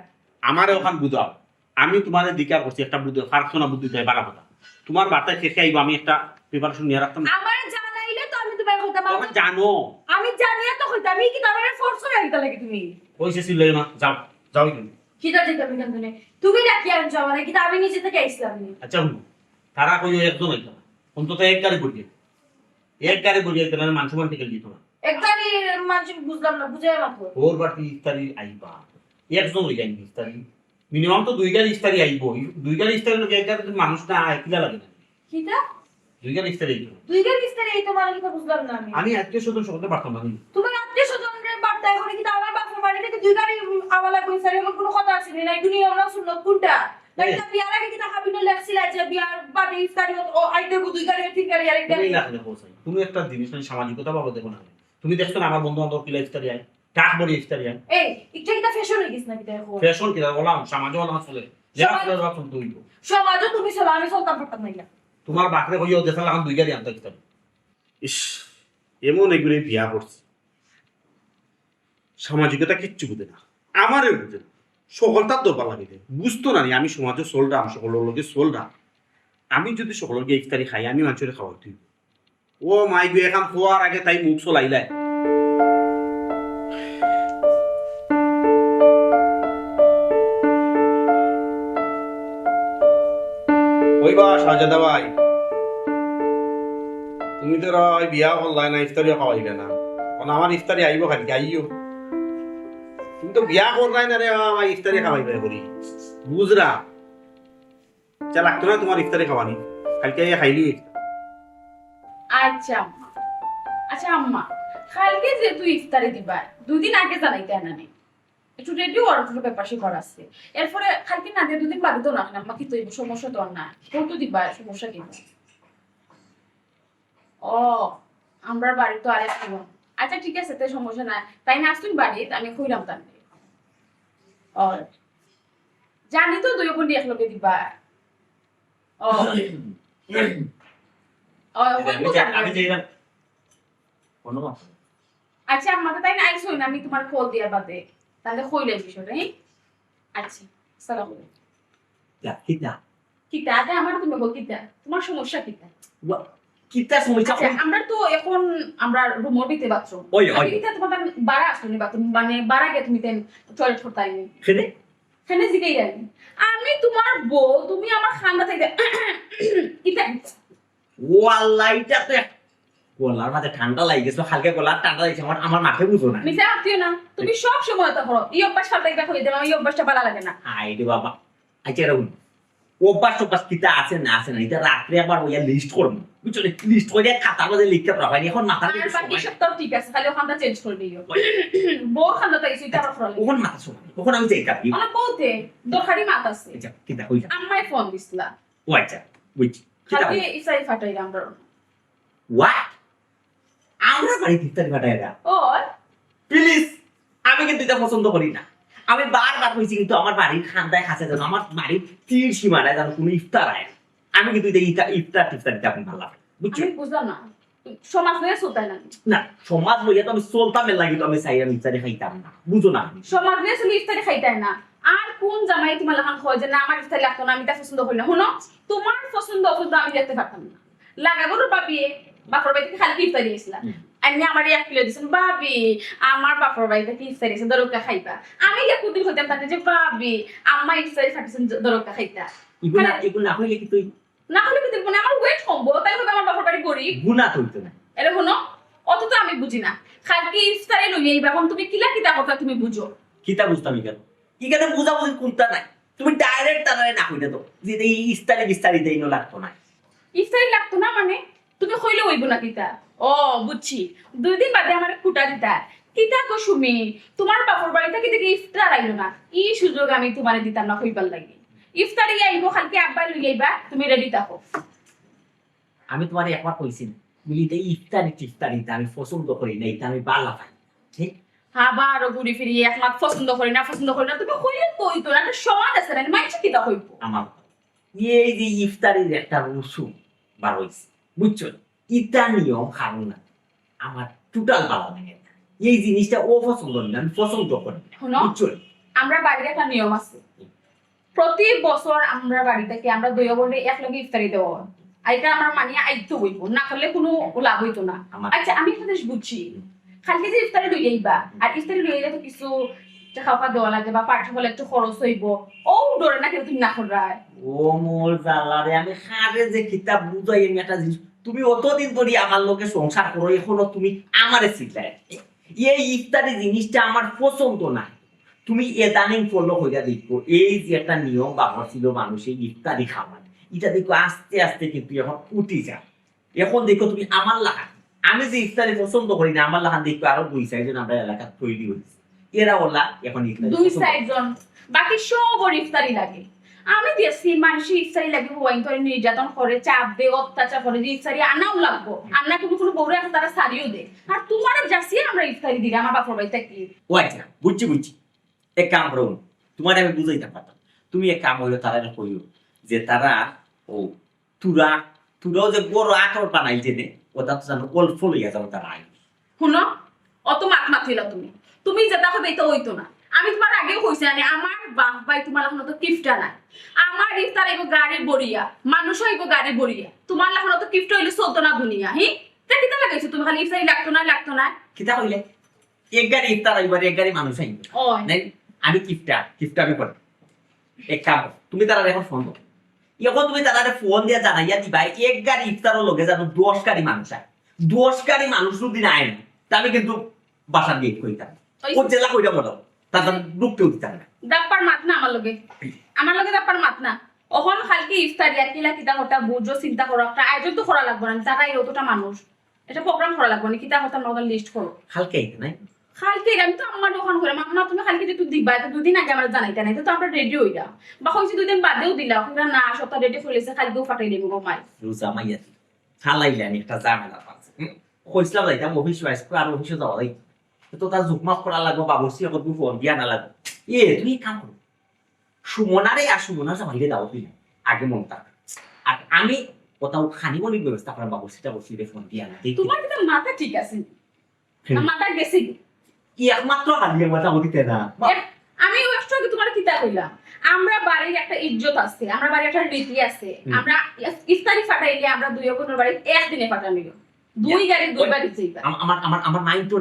[SPEAKER 5] আমার ওখান বুঝাও আমি তোমার দিকে করছি একটা বুদ্ধি ফারসোনা বুদ্ধি দেয় বালা কথা তোমার বার্তায় খেয়ে আইবা আমি একটা প্রিপারেশন নিয়ে রাখতাম
[SPEAKER 4] আমার জানাইলে তো আমি তোমার কথা
[SPEAKER 5] তোমার জানো
[SPEAKER 4] আমি জানিয়া তো কইতাম আমি কি তোমার ফোর্স করে রাখতে লাগে তুমি
[SPEAKER 5] কইছে ছিল না যাও যাও তুমি
[SPEAKER 4] কিটা দিতে আমি কেন তুমি ডাকি আনছো আমার কি আমি নিজে থেকে আইছিলাম নি।
[SPEAKER 5] আচ্ছা হুন তারা কই একজন হইতো অন্তত এক গাড়ি পড়িয়ে এক গাড়ি পড়িয়ে দিতে না মানুষ মানতে গেলি তোমার
[SPEAKER 4] একবারই মানুষ বুঝলাম না বুঝাই মাত্র
[SPEAKER 5] ওর বাড়ি ইফতারি আইবা একজন হই যাইনি ইফতারি মিনিমাম তো 2 গাড়ি ইফতারি আইবো 2 গাড়ি ইফতারি লোক এক গাড়ি মানুষ না আয় কিলা লাগে না
[SPEAKER 4] কিটা
[SPEAKER 5] 2 গাড়ি ইফতারি আইবো
[SPEAKER 4] দুই গাড়ি ইফতারি এই তোমার কি বুঝলাম না আমি
[SPEAKER 5] আমি আত্মীয় স্বজন সকলে পারতাম না
[SPEAKER 4] তোমার আত্মীয় স্বজনের বার্তা করে কি আমার বাপের বাড়ি থেকে দুই গাড়ি আওয়ালা কইছারে আমার কোনো কথা আছে না এগুনি আমরা শুনলো কোনটা লাইটা বিয়ার আগে কি তা হাবিনে লেখছিল যে বিয়ার বাদে ইফতারি ও আইতে দুই গাড়ি তিন গাড়ি আর এক গাড়ি
[SPEAKER 5] তুমি লাগলে পৌঁছাই তুমি একটা জিনিস মানে সামাজিকতা বাবা দেখো না তুমি দেখছো না আমার বন্ধু বান্ধব কিলা ইফতারি আয় টাক বড়ি ইফতারি আয়
[SPEAKER 4] এই একটা কি তা ফ্যাশন হয়ে গেছ নাকি দেখো
[SPEAKER 5] ফ্যাশন কিলা বললাম সমাজে বলা চলে যে আপনার রকম তুই
[SPEAKER 4] সমাজও তুমি চলো আমি চলতাম পারতাম না।
[SPEAKER 5] তোমার বাকরে কইও দেখা লাগান 2 গাড়ি আনতে ইফতারি ইস এমন এগুলি বিয়া করছে সামাজিকতা কিচ্ছু বুঝে না আমারে বুঝে না সকলটার দরকার লাগে বুঝতো না আমি সমাজে চলরাম সকলের লোকে চলরাম আমি যদি সকলের গিয়ে ইফতারি খাই আমি মানুষের খাওয়া তুই ও মাই গো এখন খোয়ার আগে তাই মুখ চলাইলাই ওইবা শাহজাদা ভাই তুমি তো ওই বিয়া করলাই না ইফতারিও খাওয়াইলে না আমার ইফতারি আইব খালি আইও তুমি তো বিয়া করলাই না রে আমার ইফতারি খাওয়াইবে করি বুঝরা চা লাগতো না তোমার ইফতারি খাওয়ানি কালকে খাইলি
[SPEAKER 6] আচ্ছা আম্মা আচ্ছা আম্মা কালকে যে তুই ইফতারি দিবা 2 দিন আগে জানাইতে না নেই একটু রেডি আর একটু ব্যাপার সে করা আছে এরপরে কালকে না দিয়ে 2 দিন বাদে তো না আম্মা কি তো সমস্যা তো আর না কত দিবা সমস্যা কি ও আমরা বাড়ি তো আরে ছিল আচ্ছা ঠিক আছে তাই সমস্যা না তাই না আসতুন বাড়ি আমি কইলাম তার ও জানি তো দুই বোন একলগে দিবা ও ও
[SPEAKER 5] আমি যাইলাম কোনো
[SPEAKER 6] আচ্ছা আমাকে তাই না আইসো না আমি তোমার কল দিয়া বাদে তাহলে কইলে বিষয়টা হ্যাঁ আচ্ছা সালাম
[SPEAKER 1] কিতা
[SPEAKER 6] কিতা আদা আমার তুমি বল কিতা তোমার সমস্যা কিতা
[SPEAKER 1] কিতা সমস্যা
[SPEAKER 6] আচ্ছা আমরা তো এখন আমরা রুমের ভিতরে বাথরুম
[SPEAKER 1] ওই ওই
[SPEAKER 6] কিতা তোমার বাড়া আসলে বাথরুম মানে বাড়া গে তুমি তেন টয়লেট করতে আইনি
[SPEAKER 1] খেলে
[SPEAKER 6] খানে জিগাই রাখি আমি তোমার বউ তুমি আমার খান্দা থেকে কিতা
[SPEAKER 7] ও আল্লাহ, এটা তো গলার মাঝে ঠান্ডা লাগে গেছে, হালকা গলার ঠান্ডা লাগছে আমার, আমার মাঠে বুঝো না।
[SPEAKER 6] মিছা আত্মীয় না, তুমি সব সময় তো করো এই অভ্যাস ফাটাইবা হয়ে দেবা, এই অভ্যাসটা ভালো লাগে না।
[SPEAKER 7] আইডি বাবা, আচ্ছা এরকম অভ্যাস টভ্যাস কিতা আছে না আছে না, এটা রাত্রে আবার ওই লিস্ট করবো, বুঝছো, লিস্ট করে খাতার মধ্যে লিখতে পারবা, এখন মাথা
[SPEAKER 6] আর বাকি সপ্তাহ ঠিক আছে, খালি ওখানটা চেঞ্জ করে দিও। বউ খান্দা তাই সুইটা আবার ফরালে
[SPEAKER 7] ওখান মাথা শোনা, ওখানে আমি যাইতাম।
[SPEAKER 6] আমার বউতে দরকারি মাত আছে,
[SPEAKER 7] আচ্ছা কিতা কইতা,
[SPEAKER 6] আম্মাই ফোন দিছিলা,
[SPEAKER 7] ও আচ্ছা বুঝছি কিতা
[SPEAKER 6] খালি ইসাই ফাটাই আমরা।
[SPEAKER 7] হোয়াট, আমরা বাড়ি ইফতারি ফাটাই না
[SPEAKER 6] ও
[SPEAKER 7] প্লিজ, আমি কিন্তু এটা পছন্দ করি না। আমি বারবার কইছি কিন্তু আমার বাড়ির খান্দায় খাসে যেন, আমার বাড়ির তীর সীমানায় যেন কোনো ইফতার আয়, আমি কিন্তু এটা ইফতার টিফতার দিতে আপনি ভালো লাগে, বুঝছো?
[SPEAKER 6] আমি বুঝলাম না, সমাজ নিয়ে চলতাই না,
[SPEAKER 7] না সমাজ লইয়া তো আমি চলতাম এর লাগি তো আমি চাই আমি ইফতারি খাইতাম না, বুঝো না?
[SPEAKER 6] সমাজ নিয়ে চলে ইফতারি খাইতাই না। আর কোন জামাই তোমার লাগান হয় যে না আমার ইফতারি লাগতো না, আমি তা পছন্দ করি না। শুনো, তোমার পছন্দ অপছন্দ আমি দেখতে পারতাম না। লাগা গরুর বাপিয়ে বাপর বাড়ি থেকে খালি ইফতারি এসেছিলাম, আমি আমার 1 কিলো দিয়েছেন, ভাবি আমার বাপর বাড়ি থেকে ইফতারি এসে দরকা খাইবা। আমি কুদিন হইতাম তাকে যে ভাবি আম্মা ইফতারি ফাটিয়েছেন দরকা খাইতা,
[SPEAKER 7] এগুলো না হইলে কি তুই
[SPEAKER 6] না হলে কি মানে আমার ওয়েট কমবো, তাই হবে আমার বাপর বাড়ি গরিব।
[SPEAKER 7] গুণা তুইতো না।
[SPEAKER 6] এটা শুনো, অত তো আমি বুঝি না, খালি ইফতারি লইয়াই এখন তুমি কিলা কিতা কথা তুমি বুঝো।
[SPEAKER 7] কিতা বুঝতাম কেন, এখানে বুঝাবুঝি কোনটা নাই, তুমি ডাইরেক্ট তারা না কইলে তো যে এই ইফতারি বিস্তারি দেই না লাগতো না।
[SPEAKER 6] ইফতারি লাগতো না মানে তুমি কইলে হইব না কিতা? ও বুঝছি, 2 দিন বাদে আমার কুটা দিতা কিতা কো সুমি, তোমার বাপর বাড়ি থেকে দেখি ইফতার আইলো না, এই সুযোগ আমি তোমারে দিতাম না কইবার লাগি। ইফতারি আইবো খালকে আব্বাই লইয়াইবা, তুমি রেডি থাকো।
[SPEAKER 7] আমি তোমার একবার কইছি না, বলি এটা ইফতারি টিফতারি আমি পছন্দ করি না, এটা আমি ভালো পাই, ঠিক?
[SPEAKER 6] আবারও ঘুরি ফিরি একমাত্র পছন্দ করি না তুমি কইলে কইতো না, একটা সমাজ আছে না, মাইছে কিতা হইব।
[SPEAKER 7] আমার এই যে ইফতারির একটা রসুম বার হয়েছে, বুঝছো, ইটা নিয়ম খাবো না, আমার টোটাল ভালো লাগে না। এই জিনিসটা ও পছন্দ না, আমি পছন্দ করি না,
[SPEAKER 6] শোনো,
[SPEAKER 7] বুঝছো?
[SPEAKER 6] আমরা বাড়ির একটা নিয়ম আছে, প্রতি বছর আমরা বাড়ি থেকে আমরা 2 বোনে একলগে ইফতারি দেওয়া হয়। আর এটা আমরা মানিয়ে আইতে হইব, না করলে কোনো লাভ হইতো না। আচ্ছা আমি একটা জিনিস বুঝছি, খালকে যে ইফতারি লই যাইবা, আর ইফতারি লই যাইলে তো কিছু খাওয়া দেওয়া লাগে বা পাঠা বলে একটু খরচ হইব, ও ডরে না কিন্তু তুমি না করায়।
[SPEAKER 7] ও মোর জালারে, আমি খারে যে কিতাব বুঝাই আমি একটা জিনিস, তুমি অতদিন ধরে আমার লোকে সংসার করো, এখনো তুমি আমারে শিখলাই, এই ইফতারি জিনিসটা আমার পছন্দ না। তুমি এদানিং ফলো হইয়া দেখো, এই যে একটা নিয়ম বাবা ছিল মানুষের ইফতারি খাবার, এটা দেখো আস্তে আস্তে কিন্তু এখন উঠে যায়। এখন দেখো তুমি আমার লাগান, আমি যে ইফতারি পছন্দ করি না, আমার লাগান দেখো আরো 2-4 জন আমরা এলাকা তৈরি হয়েছে, এরা ওলা এখন ইফতারি
[SPEAKER 6] 2-4 জন, বাকি সবার ইফতারি লাগে। আমি দেখছি মানুষের ইফতারি লাগে হওয়াই করে নির্যাতন করে, চাপ দে, অত্যাচার করে, যে ইফতারি আনাও লাগবো, আন্না কোনো বউরে আছে তারা সারিও দে, আর তোমার যাচ্ছি আমরা ইফতারি দিলে আমার বাপর বাড়িতে কি।
[SPEAKER 7] ও আচ্ছা বুঝছি, এক কাম করো, তোমার আমি বুঝাইতে পারতাম, তুমি এক কাম হইলো তারা কইও যে তারা ও তুরাও যে বড় আটর বানাইতে দে, ওটা তো জানো অল্প লইয়া যাবো তারা আই।
[SPEAKER 6] শুনো, অত মাত হইলা তুমি যেটা হবে এটা হইতো না। আমি তোমার আগেও কইছি আনে আমার বাপ ভাই তোমার এখন তো কিফটা নাই, আমার ইফতার আইব গাড়ি বড়িয়া, মানুষ হইব গাড়ি বড়িয়া, তোমার এখন তো কিফট হইলে চলতো না দুনিয়া। তা কিতা লাগাইছো তুমি, খালি ইফতারি লাগতো না
[SPEAKER 7] কিতা কইলে এক গাড়ি ইফতার আইবার, এক গাড়ি মানুষ আইব নাই, আমি কিফটা আমি করি। এক কাম করো, তুমি তারা এখন ফোন করো, এখন তুমি তারা ফোন দিয়ে জানাইয়া দিবা এক গাড়ি ইফতারের লগে জানো 10 গাড়ি মানুষ আয়, 10 গাড়ি মানুষ যদি না আয়, তা আমি কিন্তু বাসার গেট কইতাম, ও জেলা কইটা বলো, তার ঢুকতেও দিতাম না।
[SPEAKER 6] দাপ্পার মাত না আমার লগে দাপ্পার মাত না। ওখন খালকে ইফতারি আর কিলা কিতা কথা বুঝো, চিন্তা করো, একটা আয়োজন তো করা লাগবে না, যারা এই অতটা মানুষ, এটা প্রোগ্রাম করা লাগবে না, কিতা কথা নগর লিস্ট করো
[SPEAKER 7] হালকা এইটা নাই
[SPEAKER 6] খালকে। আমি তো আমার দোকান করে মামা তুমি খালকে যে তুই দিবা, এটা 2 দিন আগে আমরা জানাইতে নাই, তো আমরা রেডি হইলা, বা হইছে 2 দিন বাদেও দিলা, ওখানে না সপ্তাহ রেডি হইলেছে, খালকেও ফাটাই দেবো মাই
[SPEAKER 7] রোজা মাইয়া হালাইলে আমি একটা ঝামেলা পাচ্ছি, কইছিলাম যাইতাম অফিস ওয়াইজ আর অফিসে যাওয়া যাই, তো তার জুকমাপ করা লাগবো, বাবুসি এখন ফোন দিয়া না লাগবো। তুমি কাম করো, সুমনারে আর সুমনা ভাইলে দাও দিলে আগে মন থাকবে, আর আমি কোথাও খানিমনির ব্যবস্থা করার বাবুসিটা বসি ফোন দিয়া না।
[SPEAKER 6] তোমার কিন্তু মাথা ঠিক আছে না, মাথা গেছে
[SPEAKER 7] কি একমাত্র হারিয়ে মাথা বলিতে না।
[SPEAKER 6] আমি একটু আগে তোমার কিতা কইলাম, আমরা বাড়ির একটা ইজ্জত আছে, আমরা বাড়ির একটা রীতি আছে, আমরা ইফতারি ফাটাইলে আমরা 2 বোনের বাড়ি একদিনে ফাটানো, 2 গাড়ি 2 বাড়ি যাইবা।
[SPEAKER 7] আমার মাইন্ড তো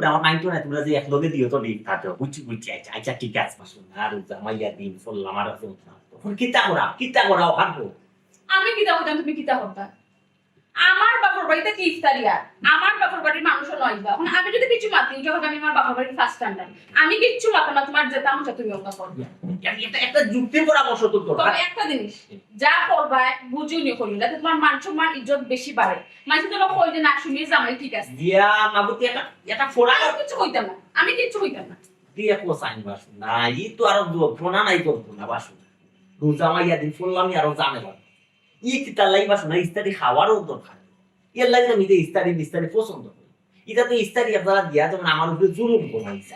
[SPEAKER 7] না, তোমরা যে এক লগে দিও তো নেই থাকো, বুঝছি আচ্ছা ঠিক আছে মাসুম, আর জামাইয়া দিন বললাম আর কিতা করা ওখান।
[SPEAKER 6] আমি কিতা হতাম তুমি কিতা হতা, আমার বাপর বাড়িতে কি ইফতারি আর আমার বাপর বাড়ির মানুষও নয় বা এখন আমি যদি কিছু মাতি এটা হবে আমি আমার বাপর বাড়ির ফার্স্ট স্ট্যান্ডার্ড আমি কিচ্ছু মাতাম না তোমার যেতাম যা তুমি ওটা করবে
[SPEAKER 7] একটা যুক্তি পরামর্শ তো দরকার।
[SPEAKER 6] তবে একটা জিনিস যা করবা বুঝিও নিয়ে করি যাতে তোমার মান সম্মান ইজ্জত বেশি বাড়ে মানুষ তো কই যে না শুনিয়ে জামাই ঠিক আছে
[SPEAKER 7] দিয়া মাগুতি একটা ফোড়া
[SPEAKER 6] আমি কিছু কইতাম না আমি কিচ্ছু কইতাম না
[SPEAKER 7] দিয়ে কোসাইন বাসু না ই তো আরো ফোনা নাই করবো না বাসু রোজা মাইয়া দিন ফুললাম আরো জানে বা ই কিতা লাই বাসু না ইস্তারি খাওয়ারও দরকার এর লাগে আমি তো ইস্তারি বিস্তারি পছন্দ করি এটা তো ইস্তারি আপনারা দিয়া যেমন আমার উপরে জুলুম কমাইছে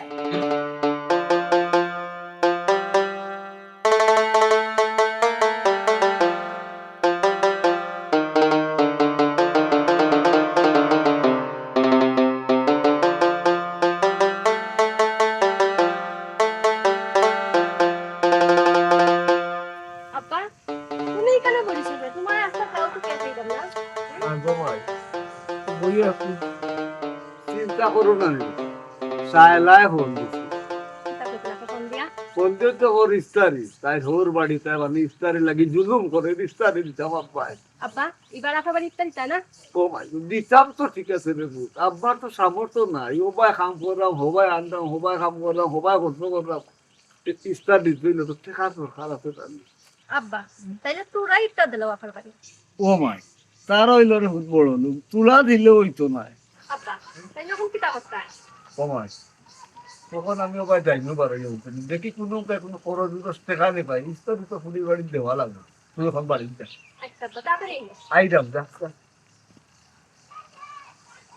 [SPEAKER 4] আব্বা তুমি এখানে বলেছো তোমার একটা খাওয়া তো খেতে দিলাম না
[SPEAKER 8] ভাই বইয়া চিন্তা করো না সায়লায় ফোন দিছি
[SPEAKER 4] ফোন দিয়া
[SPEAKER 8] ফোন দিয়ে তো ওর ইস্তারি তাই ওর বাড়িতে মানে ইস্তারি লাগি জুলুম করে ইস্তারি জবাব পায়
[SPEAKER 4] আব্বা এবার আপনার বাড়ি ইফতারি তাই না
[SPEAKER 8] ও মাই দিতাম তো ঠিক আছে রে বুট আব্বার তো সামর্থ্য নাই ও ভাই কাম করলাম হবাই আনতাম হবাই কাম করলাম হবাই কষ্ট করলাম ইস্তারি দিল তো ঠিক আছে খারাপ আছে
[SPEAKER 4] আব্বা তাইলে তোরা ইফতার দিলাম আপনার বাড়ি
[SPEAKER 8] ও মাই তার হইল রে হুত বড় লোক তুলা দিলে হইতো নাই
[SPEAKER 4] আব্বা তাই যখন পিতা করতে
[SPEAKER 8] কমাই তখন আমি ওবার যাইনি বারো দেখি কোনো খরচ টেকা নেই পাই ইস্তারি তো ফুলি বাড়ি দেওয়া লাগবে তুই এখন বাড়িতে
[SPEAKER 4] আচ্ছা আব্বা তাড়াতাড়ি
[SPEAKER 8] আইরাম যা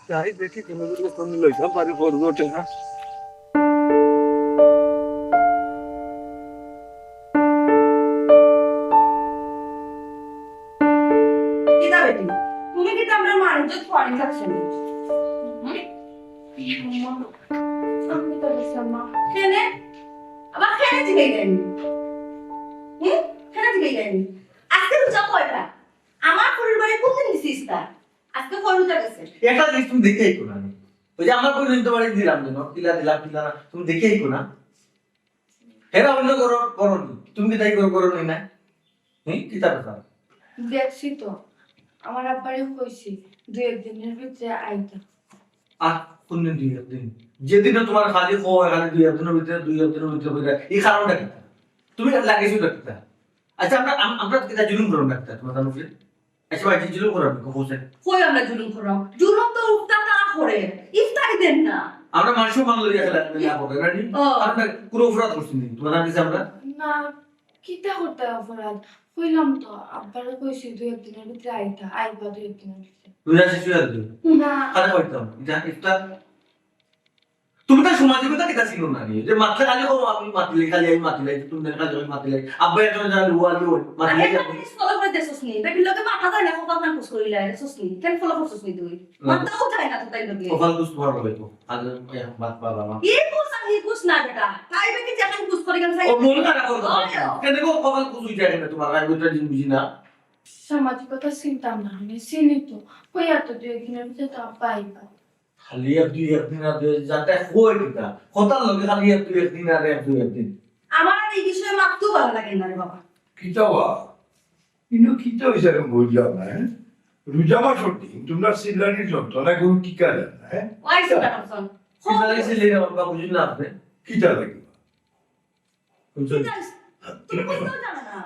[SPEAKER 8] যাই দেখি কোনো তুমি লইতাম পারি করবো টেকা
[SPEAKER 2] কিতা বেটি তুমি কি আমরা মানুষ ফরেন যাচ্ছেন
[SPEAKER 6] আমি তো বলছিলাম মা
[SPEAKER 2] খেলে আবার খেলে জিগাই গেলেন খেলে জিগাই গেলেন আজকে রোজা কয়টা আমার পরিবারে কোনদিন নিছিস তা আজকে কয় রোজা গেছে
[SPEAKER 1] একটা জিনিস তুমি দেখেই কো না ওই যে আমার পর্যন্ত বাড়ি দিলাম যেন কিলা দিলাম কিলা না তুমি দেখেই কো না হেরা অন্য করো তুমি কি তাই করো না কিতা কথা
[SPEAKER 6] দেখছি তো আমার আব্বারে কইছি দুই একদিনের ভিতরে আইতা
[SPEAKER 1] আহ কোনদিন দুই একদিন যেদিন তোমার খালি খালি দুই একদিনের ভিতরে এই কারণটা কি তুমি লাগিয়েছো ডাক্তার আচ্ছা আমরা কিতা জুলুম করো ডাক্তার তোমার জানো আচ্ছা ভাই জুলুম করো হোসেন
[SPEAKER 2] কই আমরা জুলুম করব জুলুম তো উফতার তারা করে ইফতারি দেন না
[SPEAKER 1] আমরা মানুষও বাংলা দিয়ে খেলা না করে রানি
[SPEAKER 2] ও।
[SPEAKER 1] আমরা পুরো অপরাধ করছি তোমার জানিস আমরা
[SPEAKER 6] না কিতা করতে অপরাধ কইলাম তো আব্বারে কইছি দুই একদিনের ভিতরে আইতা আইবা দুই একদিনের ভিতরে
[SPEAKER 1] দুইটা শিশু আছে
[SPEAKER 6] না
[SPEAKER 1] কানে হইতাম এটা ইফতার তুমি তো সামাজিকতা কিতা ছিল না নি যে মাত্র খালি কো আমি মাতলে খালি আমি মাতলে তুমি দেখা যাবে মাতলে আব্বা এটা জানা লুয়ালি ওই মাতলে
[SPEAKER 2] আরে তুমি ফলো করে দেছস নি বেটির লগে মাথা যায় না কপাল না কুস কইলা দেছস নি কেন ফলো করছস নি তুই মাথা উঠায় না তো তাই লগে
[SPEAKER 1] কপাল কুছ তোমার হবে তো আজ বাত বাবা মা
[SPEAKER 2] এই কুস আর এই কুস না বেটা তাই বেটি যখন কুস করে গেল
[SPEAKER 1] ও মন কাটা করো কেন দেখো কপাল কুছ হই যায় না তোমার আমি ওটা জিন বুঝি না
[SPEAKER 6] সামাজিকতা চিন্তা না আমি চিনি তো কইয়া তো দুই একদিনের ভিতরে তো আব্বা আইবা
[SPEAKER 1] খালি এক দুই একদিন আর দুই যাতে কই কিতা কতার লগে খালি এক দুই একদিন আর এক দুই একদিন
[SPEAKER 2] আমার আর এই বিষয়ে মাপতেও ভালো লাগে না রে বাবা
[SPEAKER 3] কিতাবা কিন্তু কিতা হয়েছে আমি বুঝলাম না রোজা মাসের দিন তোমরা সিলানির যন্ত্রণা গরু টিকা দেন না
[SPEAKER 2] ওই সুটা করছন
[SPEAKER 1] কিতা লাগছে লে বাবা বুঝি না আপনি
[SPEAKER 3] কিতা লাগবে
[SPEAKER 1] বুঝছেন
[SPEAKER 2] তুমি বুঝতেও জানো না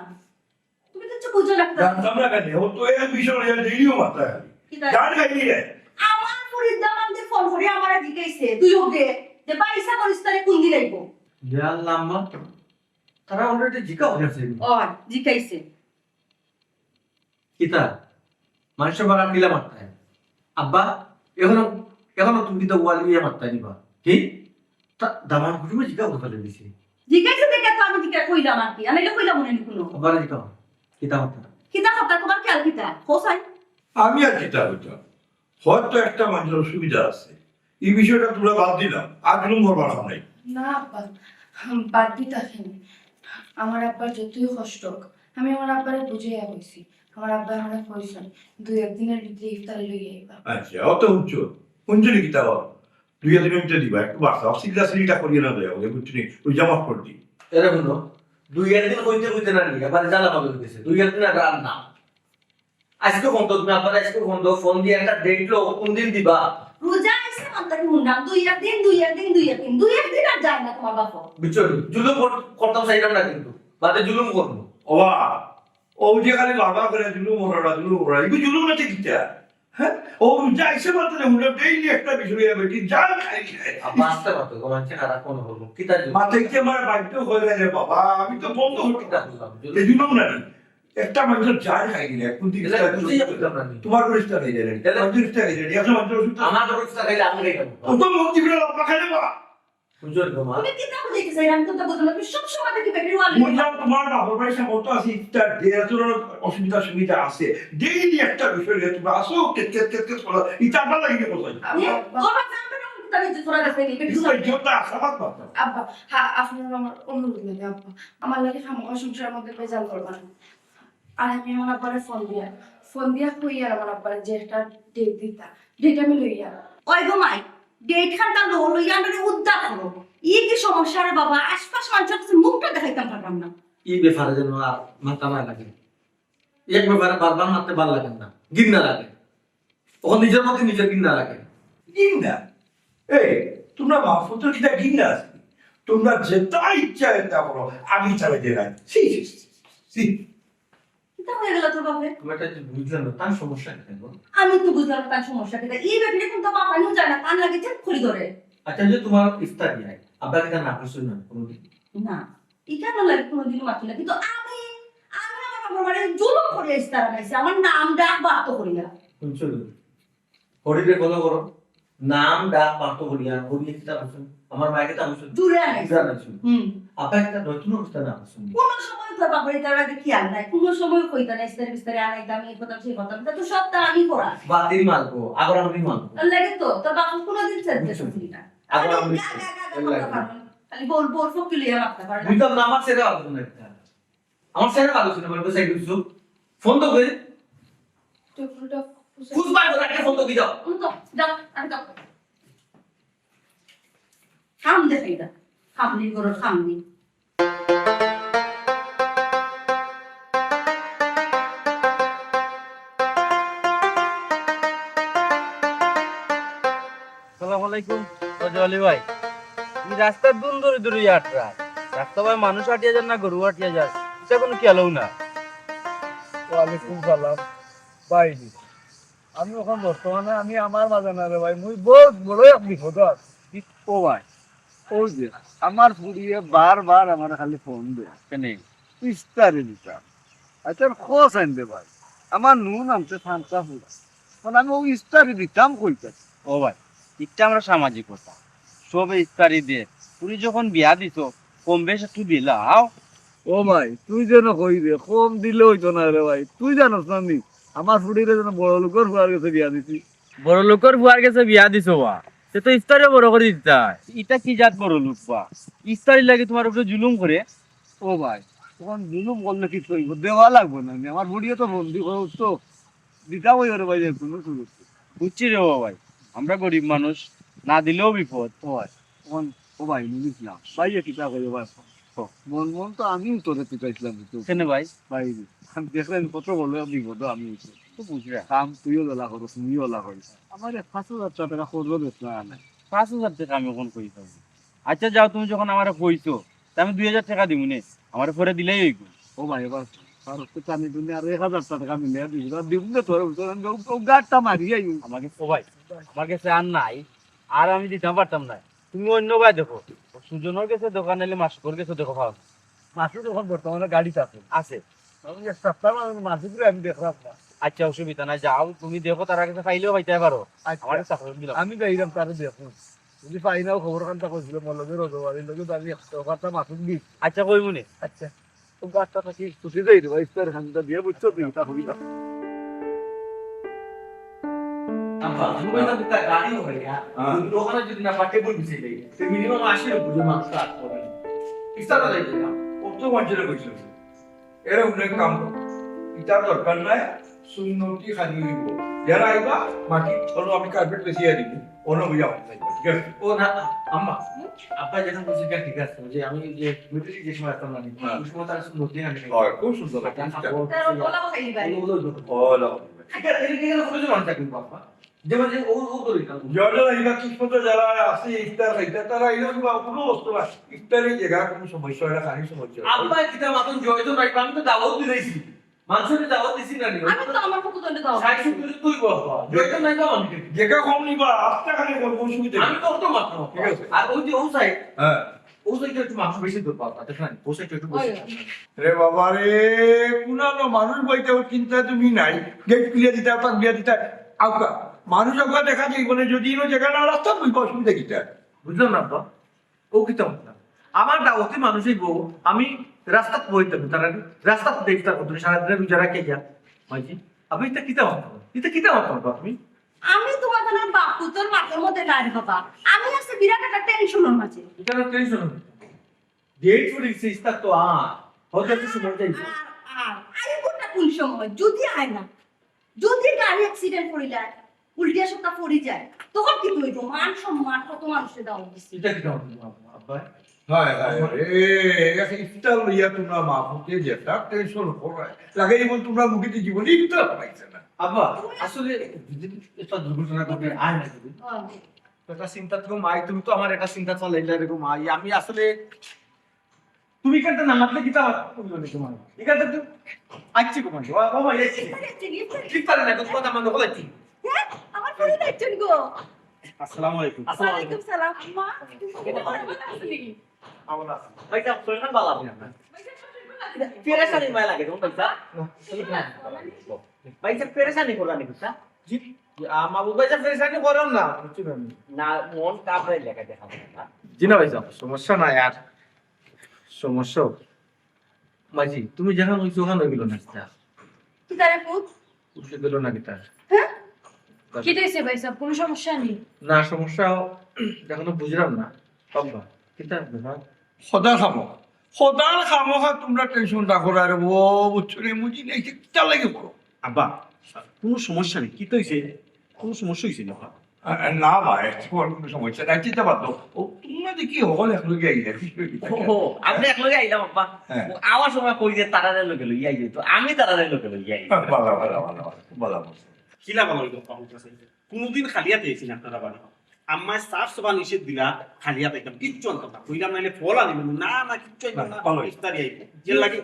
[SPEAKER 2] তুমি তো বুঝো রাখতে
[SPEAKER 3] জানতাম না কেন ও তো এক বিষয় দিলিও মাথায় জান খাইলি রে
[SPEAKER 2] আমার ফরিদ দামানতে ফোন করে আমারে জিজ্ঞাসে তুই ওকে যে পয়সা করিস তারে কোন দিন আইবো
[SPEAKER 1] দেয়াল লাম্বা তারা অলরেডি জিকা হয়ে গেছে
[SPEAKER 2] ও জিজ্ঞাসে
[SPEAKER 1] কিতা মানুষের বাগান কিলা মারতে হয় আব্বা এখনো তুমি তো ওয়াল ইয়ে মারতে নিবা কি দামান ঘুরবে জিকা কথা দিছি
[SPEAKER 2] জিজ্ঞাসে দেখে তো আমি জিজ্ঞাসা কইলাম আর কি আমি কইলাম মনে নিকুনো
[SPEAKER 1] আব্বা জিকা কিতা কথা
[SPEAKER 2] কিতা কথা তোমার খেয়াল কিতা হোসাই
[SPEAKER 3] আমি আর কিতা হইতাম হয়তো একটা মানুষের সুবিধা আছে এই বিষয়টা তোমরা বাদ দিলাম আর কোনো করবার নাই
[SPEAKER 6] না আব্বা বাদ দিতাছেন আমার আব্বার যতই কষ্ট হোক আমি আমার আব্বারে বুঝাইয়া কইছি আমার আব্বা আমার কইছেন দুই একদিনের ভিতরে ইফতারি লইয়া আইবা
[SPEAKER 3] আচ্ছা অত উচ্চ অঞ্জলি কিতা দুই দিন মিনিটে দিবা একটু বাড়ছে অক্সিজেন সিলিটা করিয়ে না দেয় ওকে বুঝছি ওই জামা করে দিই
[SPEAKER 1] এরকম দুই একদিন কইতে না নি আবার জ্বালা পাবে গেছে দুই একদিন আর না আজকে ফোন তো তুমি আব্বার আজকে ফোন দিয়ে একটা ডেট লো কোন দিন দিবা
[SPEAKER 2] রোজা আইসে মানতাকে হুন্ডাম দুই একদিন আর যায় না তোমার বাপ
[SPEAKER 1] বুঝছো জুলুম করতাম চাইলাম না কিন্তু বাদে জুলুম করবো
[SPEAKER 3] ওবা ও যে খালি বাবা করে জুলুম ওরা এগুলো জুলুম না ঠিক হ্যাঁ ও যা এসে মাত্র হুন্ডা ডেইলি একটা বিষয় বেটি যা খাই
[SPEAKER 1] আব্বা আসতে পারতো তোমার খারাপ কোনো হবো কি তার
[SPEAKER 3] মাথায় কি আমার বাইকটা হয়ে গেছে বাবা আমি তো বন্ধ হতে
[SPEAKER 1] জুলুম
[SPEAKER 3] এই জুলুম না একটা মানুষের যা খাই গেলে কোন দিকে তোমার পরিষ্কার হয়ে যাবে পরিষ্কার হয়ে যাবে একশো মানুষের ওষুধ
[SPEAKER 1] আমার অবস্থা খাইলে আমি খাইলাম
[SPEAKER 3] ও তো মুক্তি করে লাভ খাই দেবা
[SPEAKER 1] বুঝছো তোমার
[SPEAKER 2] তুমি কি তা বলে গেছে আমি তো তা বুঝলাম তুমি সব সময় দেখি বেটির ওয়াল
[SPEAKER 3] বুঝলাম তোমার বাবার বাড়ির সাথে কত আছে তার দেয়াচুর অসুবিধা সুবিধা আছে ডেইলি একটা বিষয় নিয়ে তুমি আসো কেট করো এটা আবার লাগিয়ে কোথায়
[SPEAKER 2] ওরা জানবে না তুমি যে তোরা কাছে নিয়ে বেটির
[SPEAKER 3] বিষয় যেটা আসাবাদ পাতা
[SPEAKER 6] আব্বা হ্যাঁ আপনার আমার অনুরোধ লাগে আব্বা আমার লাগে খামোখা সংসারের মধ্যে বেজাল করবা না আর আমি আমার আব্বারে ফোন দিয়া কইয়া আমার আব্বারে যে একটা ডেট দিতা ডেট আমি লইয়া
[SPEAKER 2] ওই গো মাই ডেট খানটা লো লইয়া আমরা উদ্ধার করো ই কি সমস্যা রে বাবা আশপাশ মানুষের কাছে মুখটা দেখাইতাম পারলাম না
[SPEAKER 1] এই ব্যাপারে যেন আর মাথা না লাগে এক ব্যাপারে বারবার মারতে ভালো লাগে না গিন্না লাগে ও নিজের মধ্যে নিজের গিন্না লাগে
[SPEAKER 3] গিন্না এই তোমরা মাহফুজের কিটা গিন্না আছে তোমরা যেটা ইচ্ছা এটা করো আমি চালাই দিয়ে রাখ সি
[SPEAKER 2] কিতা হয়ে গেল তোর বাপে
[SPEAKER 1] তুমি একটা জিনিস বুঝলে না তার সমস্যা কেন
[SPEAKER 2] আমি তো বুঝলাম তার সমস্যা কিতা এই বেটির কিন্তু মাপানিও যায় না কান লাগে চেক খুলি ধরে
[SPEAKER 1] আচ্ছা যে তোমার ইফতার দিয়ে আব্বা কিনা না করছো না কোনোদিন
[SPEAKER 2] না ইকানো লাগে কোনোদিন মাতি না কিন্তু আমি আমার বাবার বাড়ি জুলুম করে ইস্তারা নাইছে আমার নাম ডাক বাতো করিয়া
[SPEAKER 1] শুনছো হরিরে ফলো করো নাম ডাক পার্থ করিয়া হরিয়ে কিতা বলছো আমার মাকে তা বলছো
[SPEAKER 2] জুড়ে আনাইছে
[SPEAKER 1] জানাইছো
[SPEAKER 2] হুম
[SPEAKER 1] আপা একটা নতুন অবস্থা না বলছো
[SPEAKER 2] কোন সময় তোর বাবার তার আগে কি আর নাই কোন সময় কইতা না ইস্তারে বিস্তারে আনাইতাম এই কথা সেই কথা তা তো সবটা আমি করা
[SPEAKER 1] বাতিল মালবো আগর আমি মালবো
[SPEAKER 2] লাগে তো তোর বাবা কোনোদিন চেষ্টা করছিলি না
[SPEAKER 1] আগর আমি
[SPEAKER 2] খালি বল বল ফকি লিয়া মারতে পারে
[SPEAKER 1] তুই তো আমার ছেড়ে আলোচনা একটা আমার ছেড়ে আলোচনা বলবো সাইড দিছো ফোন তো করে
[SPEAKER 6] টেবিলটা
[SPEAKER 1] খুশ পাই করে একটা ফোন তো দিও
[SPEAKER 2] তো দাও আমি দাও খাম দেখাই দা খামনি করো খামনি
[SPEAKER 9] আসসালামু আলাইকুম রাজওয়ালি ভাই এই রাস্তার দুন ধরে ধরে আটরা রাস্তা ভাই মানুষ আটিয়া যান না গরু আটিয়া যান এটা কোনো খেয়ালও না
[SPEAKER 8] ওয়ালাইকুম সালাম বাইজি আমি ওখান বর্তমানে আমি আমার মাঝে না রে ভাই মুই বহুত বড় এক বিপদ আছি ও ভাই ওই যে আমার ফুরিয়ে বারবার আমার খালি ফোন দেয়
[SPEAKER 9] কেন
[SPEAKER 8] ইস্তারি দিতাম আচ্ছা খোঁজ আনবে ভাই আমার নুন আনতে ফান্তা ফুরা মানে আমি ওই ইস্তারি দিতাম কইতাছি
[SPEAKER 9] ও ভাই এটা আমরা সামাজিক কথা সবে ইফতারি দিয়ে পুরি যখন বিয়া দিত কম বেশ একটু দিলাও
[SPEAKER 8] ও ভাই তুই যেন কই রে কম দিলে হইতো না রে ভাই তুই জানোস না নি আমার ফুড়িরে যেন বড় লোকের ফুয়ার কাছে বিয়া দিছি
[SPEAKER 9] বড় লোকের বুয়ার কাছে বিয়া দিছ বা সে তো ইফতারে বড় করে দিতা এটা কি জাত বড় লোক বা ইফতারি লাগে তোমার উপরে জুলুম করে
[SPEAKER 8] ও ভাই তখন জুলুম করলে কি করবো দেওয়া লাগবে না আমি আমার বুড়িয়ে তো বন্দি করে তো দিতাম ওই রে ভাই কোনো সুযোগ
[SPEAKER 9] বুঝছি রে ও ভাই আমরা গরিব মানুষ না দিলেও বিপদ
[SPEAKER 8] ও ভাই তখন ও ভাই বুঝলাম ভাইয়া কিতা করে ভাই মন মন তো আমিও তোরে পিটাইছিলাম কিন্তু
[SPEAKER 9] কেন ভাই
[SPEAKER 8] ভাই আমি দেখলেন কত বড় বিপদ আমি
[SPEAKER 9] তো বুঝরা
[SPEAKER 8] কাম তুইও জ্বালা করো তুমিও জ্বালা করিস আমার 5,000 টাকা খরচ দিস না আনে
[SPEAKER 9] 5,000 টাকা আমি ওখান কই পাবো আচ্ছা যাও তুমি যখন আমার কইছো তা আমি 2,000 টাকা দিব নে আমার পরে দিলেই হইব
[SPEAKER 8] ও ভাই এবার ভারত তো আমি তুমি আর 1,000 টাকা মিলে দিবি দিব না তোর আমি ও গাড়টা মারি আই
[SPEAKER 9] আমাকে ও ভাই আমার কাছে আর নাই আর আমি দিতে পারতাম না তুমি অন্য ভাই দেখো সুজনের কাছে দোকান এলে মাসকর কাছে দেখো ভাও
[SPEAKER 8] মাসুর তখন বর্তমানে গাড়িতে আছে
[SPEAKER 9] আছে
[SPEAKER 8] আমি এক সপ্তাহ মাসুর আমি দেখলাম না
[SPEAKER 9] আচ্ছা অসুবিধা নাই যাও তুমি দেখো তার কাছে পাইলেও পাইতে পারো আমার চাকরি দিলাম
[SPEAKER 8] আমি যাইলাম তারে দেখুন যদি পাই নাও খবর কান্তা করছিল মোর লগে রোজবাড়ির লগে আমি একটা মাসুর দিই
[SPEAKER 9] আচ্ছা কই মনে
[SPEAKER 8] আচ্ছা ও গাছটা থাকি ছুটি যাই রে ভাই ইস্তার খানটা দিয়ে বুঝছো তুই তা হবি না
[SPEAKER 1] আব্বা তুমি না দিতা গাড়ি হয়ে গিয়া ওখানে যদি না পাটে বল বিছে দেই তে মিনিমাম 80 এর বুঝে মাছ কাট করে ইস্তারা যাই দিলাম
[SPEAKER 3] কত মানুষের কইছিল এরা অনেক কাম করো এটা দরকার নাই সুন্নতি খালি হইব যারা আইবা মাটি চলো আমি কার্পেট বেশি দিব অন্য বুঝা ঠিক আছে
[SPEAKER 1] ও না আম্মা আব্বা যখন বলছে যে ঠিক আছে যে আমি যে মিলিটারি যে সময় আসতাম না
[SPEAKER 3] হ্যাঁ।
[SPEAKER 1] ওই সময় তার নদী আনি
[SPEAKER 3] হয় খুব সুন্দর লাগে
[SPEAKER 2] তার বলা খাই দিবা
[SPEAKER 1] ঠিক আছে এই যে কতজন মানুষ থাকবে বাবা যেমন যে ও করি না
[SPEAKER 3] যারা ইলা কিসমতে যারা আছে ইফতার খাইতে তারা ইলা কোনো বস্তু না ইফতারের জায়গা কোনো সমস্যা হয় না খালি সমস্যা হয়।
[SPEAKER 1] আব্বা কিতা মাতন জয়তো নাই আমি তো দাওয়াত দিয়েছি মানুষের দাওয়াত দিছি না
[SPEAKER 2] আমি তো আমার পক্ষ থেকে দাও
[SPEAKER 1] সাইড শুধু তুই বাবা জয়তো নাই তো আমি
[SPEAKER 3] জায়গা কম নিবা আস্তে খালি করবো অসুবিধা
[SPEAKER 1] আমি
[SPEAKER 3] নেই।
[SPEAKER 1] তো অত মাত্র
[SPEAKER 3] ঠিক আছে।
[SPEAKER 1] আর ওই যে ও সাইড
[SPEAKER 3] হ্যাঁ
[SPEAKER 1] ও সাইড একটু মাংস বেশি দূর পাবা দেখেন ও সাইড একটু বেশি
[SPEAKER 3] রে বাবা রে কুনানো মানুষ বইতে চিন্তা তুমি নাই গেট খুলিয়ে দিতে তাক দিয়ে দিতে আউকা মানুষ আউকা দেখা যায় মানে যদি ইনো জায়গা না রাস্তা বুঝবো অসুবিধা কিটা
[SPEAKER 1] বুঝলাম না তো ও কিতা মাতলাম আমার দাওয়াতে মানুষই গো আমি রাস্তা বইতে তারা রাস্তা দেখতে কত সারা দিন বিচারা কে যা মাইজি আপনি এটা কিতা মাতলাম তুমি
[SPEAKER 2] আমি তোমার জানার বাপু তোর মাথার মধ্যে নাই রে বাবা আমি আছে বিরাট একটা টেনশনের মাঝে
[SPEAKER 1] এটা না টেনশন ডেট ফর ইস্তা তো হয়তো কিছু মনে যাইছে
[SPEAKER 2] আইবটা কোন সময় যদি আয় না যদি গাড়ি অ্যাক্সিডেন্ট করিলা উল্টিয়া সপ্তাহ পড়ি যায় তখন কি হইব মান সম্মান কত মানুষের দাও দিছি
[SPEAKER 1] এটা কিতা মাতলাম আব্বা
[SPEAKER 3] হয় হয় এই ইফতার লইয়া তোমরা মাহফুকে যেটা টেনশন করায় লাগে যেমন তোমরা মুখে জীবনে ইফতার পাইছে না
[SPEAKER 1] আব্বা আসলে এটা দুর্ঘটনা ঘটে আয় না যদি একটা চিন্তা তো মাই তুমি তো আমার একটা চিন্তা চলে এরকম মাই আমি আসলে তুমি কেন না মাতলে কিতা বললো নি তোমার এখানে তো আচ্ছা কো মানে বাবা এসে ঠিক পারে না কত কথা মানে বলাইছি
[SPEAKER 2] আমার ফোনে দেখছেন গো
[SPEAKER 5] আসসালামু আলাইকুম
[SPEAKER 2] ওয়ালাইকুম সালাম আম্মা
[SPEAKER 1] আমরা
[SPEAKER 7] ভাইটা শরীর ভালো লাগে না পেরেশানি মায় লাগে কোন ভাইটা ভাইটা পেরেশানি করা নি বুঝছা
[SPEAKER 1] জি আমা বাবা যা ফেসানি করম না বুঝছি আমি
[SPEAKER 7] না মন কাপড়ে লেখা দেখা না
[SPEAKER 1] জি না ভাই সাহেব সমস্যা না यार সমস্যা মাজি তুমি যখন ওই সোহান হয়ে গেল না
[SPEAKER 2] কি তারে ফুট
[SPEAKER 1] উঠে গেল না কিতা
[SPEAKER 2] হ্যাঁ
[SPEAKER 4] কি দিয়েছে ভাই সব কোনো সমস্যা নেই
[SPEAKER 1] না সমস্যা এখনো বুঝলাম না বাবা কিতা ব্যাপার
[SPEAKER 3] সদা খামো তোমরা টেনশনটা করার ও বুঝছো মুজি নাই কিটা লাগে বড়
[SPEAKER 5] আব্বা কোনো সমস্যা নেই কি তো হইছে কোনো সমস্যা হইছে না
[SPEAKER 3] না ভাই তোমার কোনো সমস্যা নাই চিন্তা বাদ দাও ও তোমরা যে কি হল এখন গিয়ে আইলে
[SPEAKER 7] ও আপনি এক লগে আইলাম আব্বা
[SPEAKER 3] হ্যাঁ।
[SPEAKER 7] আওয়ার সময় কই যে তারারে লগে লই আই তো আমি তারারে লগে লই আই
[SPEAKER 3] ভালো
[SPEAKER 5] কিলা ভালো হইতো পাহুল কাছে কোনদিন খালিয়াতে আইছি না আপনারা বাড়ি আম্মা সাফ সবা নিষেধ দিলা খালিয়াতে একদম কিচ্ছু আনতাম না কইলাম নাইলে ফল আনিব না না কিচ্ছু আইব না
[SPEAKER 3] ভালো হইছে।
[SPEAKER 5] ইফতারি আইব যে লাগে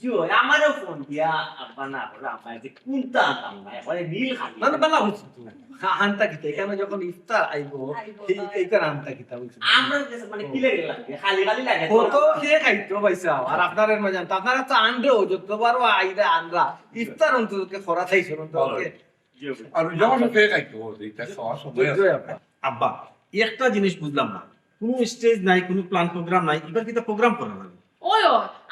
[SPEAKER 7] জিও আমারও ফোন দিয়া আব্বা না বলে আব্বা যে কোনটা আনতাম না এবারে নীল খালি
[SPEAKER 1] না না বালা হচ্ছে আনতা কিতা এখানে যখন ইফতার আইবো এইটা আনতা কিতা বলছো
[SPEAKER 7] আমরা কাছে মানে কি লাগে লাগে খালি খালি লাগে
[SPEAKER 1] কত খেয়ে খাইতো পয়সা আর আপনার মাঝে আপনারা তো আনরেও যতবারও আইরা আনরা ইফতার অন্ততকে খরা থাইছো অন্ততকে
[SPEAKER 3] আর যখন ফেক খাইতো এটা খাওয়া সময় আছে
[SPEAKER 5] আব্বা একটা জিনিস বুঝলাম না কোনো স্টেজ নাই কোনো প্ল্যান প্রোগ্রাম নাই এবার কি প্রোগ্রাম করা লাগে
[SPEAKER 6] ওই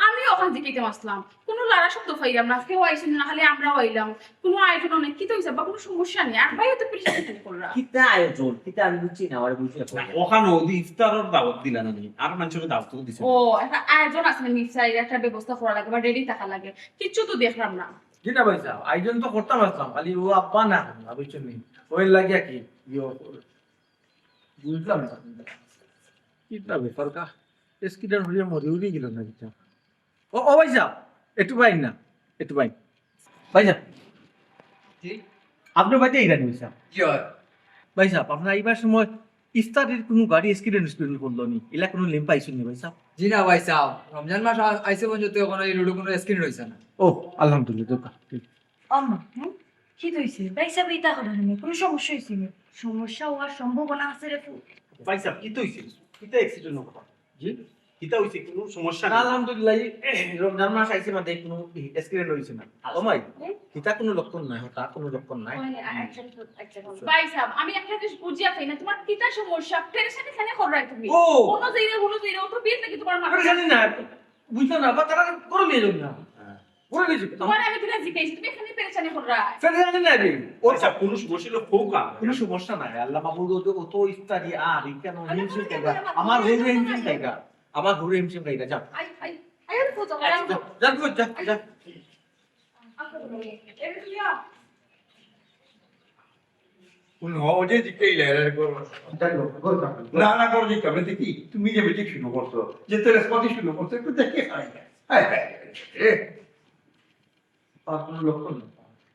[SPEAKER 6] আমি ওখান থেকে আসলাম কোনো লড়া শব্দ পাইলাম না কেউ আইসেন না খালি আমরা হইলাম কোনো আয়োজন অনেক কি তো হইছে বা কোনো সমস্যা নেই আর ভাই তো প্রেশান কররা
[SPEAKER 7] কিতা আয়োজন কিতা আমি বুঝছি না আমার বুঝছি
[SPEAKER 5] না ওখানে ওদি ইফতারের দাওয়াত দিলা না নি আর মানুষের দাওয়াত তো দিছে
[SPEAKER 6] ও একটা আয়োজন আছে মিক্সারের একটা ব্যবস্থা করা লাগে বা রেডি থাকা লাগে কিচ্ছু তো দেখলাম না
[SPEAKER 1] জি না পয়সা আয়োজন তো করতাম আসলাম খালি ও আব্বা না বুঝছো নি ওই লাগিয়া কি বুঝলাম না কিতা ব্যাপার কা এসকিডার হয়ে মরে উড়ে গেল না কিতা ও পয়সা একটু বাইন না একটু বাইন পয়সা আপনার বাড়িতে এইরা নিয়েছা
[SPEAKER 8] কি হয়
[SPEAKER 1] ভাই সাহেব আপনার এইবার সময় ইফতারের কোনো গাড়ি স্ক্রিন করলো নি এলা কোনো লিম্প পাইছো নি ভাই সাহেব
[SPEAKER 8] জি না ভাই সাহেব রমজান মাস আইসে পর্যন্ত কোনো এই রোডে কোনো স্ক্রিন রয়েছে না
[SPEAKER 1] ও আলহামদুলিল্লাহ ঠিক
[SPEAKER 4] আম্মা কি হইছে ভাই সব এটা হলো না কোনো সমস্যা হইছে না সমস্যা হওয়ার সম্ভাবনা আছে রে ফুট
[SPEAKER 5] ভাই সাহেব কি তো হইছে কিতা অ্যাক্সিডেন্ট হলো
[SPEAKER 1] জি
[SPEAKER 5] কিতা হইছে কোনো সমস্যা
[SPEAKER 1] না,
[SPEAKER 5] নাই
[SPEAKER 1] আলহামদুলিল্লাহ রমজান মাস আইছে মানে কোনো স্ক্রিন রয়েছে না ও মাই কিতা কোনো লক্ষণ নাই হঠাৎ কোনো লক্ষণ নাই
[SPEAKER 6] ভাই সাহেব আমি একটা জিনিস বুঝিয়া পাই না তোমার কিতা সমস্যা প্রেশানি খানে কররাই তুমি
[SPEAKER 1] ও
[SPEAKER 6] কোনো জায়গা ও তো বিয়ে থেকে তোমার মাথা
[SPEAKER 1] জানি না বুঝছো না বা তারা করে নিয়ে যাবে না করে নিয়ে যাবে
[SPEAKER 6] তোমার আমি দিনা জিজ্ঞাসা তুমি এখানে প্রেশানি কররা
[SPEAKER 1] ফেলে জানি না রে
[SPEAKER 5] ও আচ্ছা কোনো সমস্যা হলো ফোকা
[SPEAKER 1] কোনো সমস্যা নাই আল্লাহ মাহমুদ ও তো ইফতারি আর কেন হিমশিম খাইগা আমার ঘুরে হিমশিম খাইগা আমার ঘুরে হিমশিম খাইগা যা
[SPEAKER 2] আই আই আই আর ফুট
[SPEAKER 1] যা যা
[SPEAKER 3] যে দিকেই লেয়ার করো না না করো দিকে আমি দেখি তুমি যে বেশি শুরু করছো যে তোর রেসপন্স শুরু করছো একটু দেখে খাই
[SPEAKER 1] আপনার লক্ষ্য না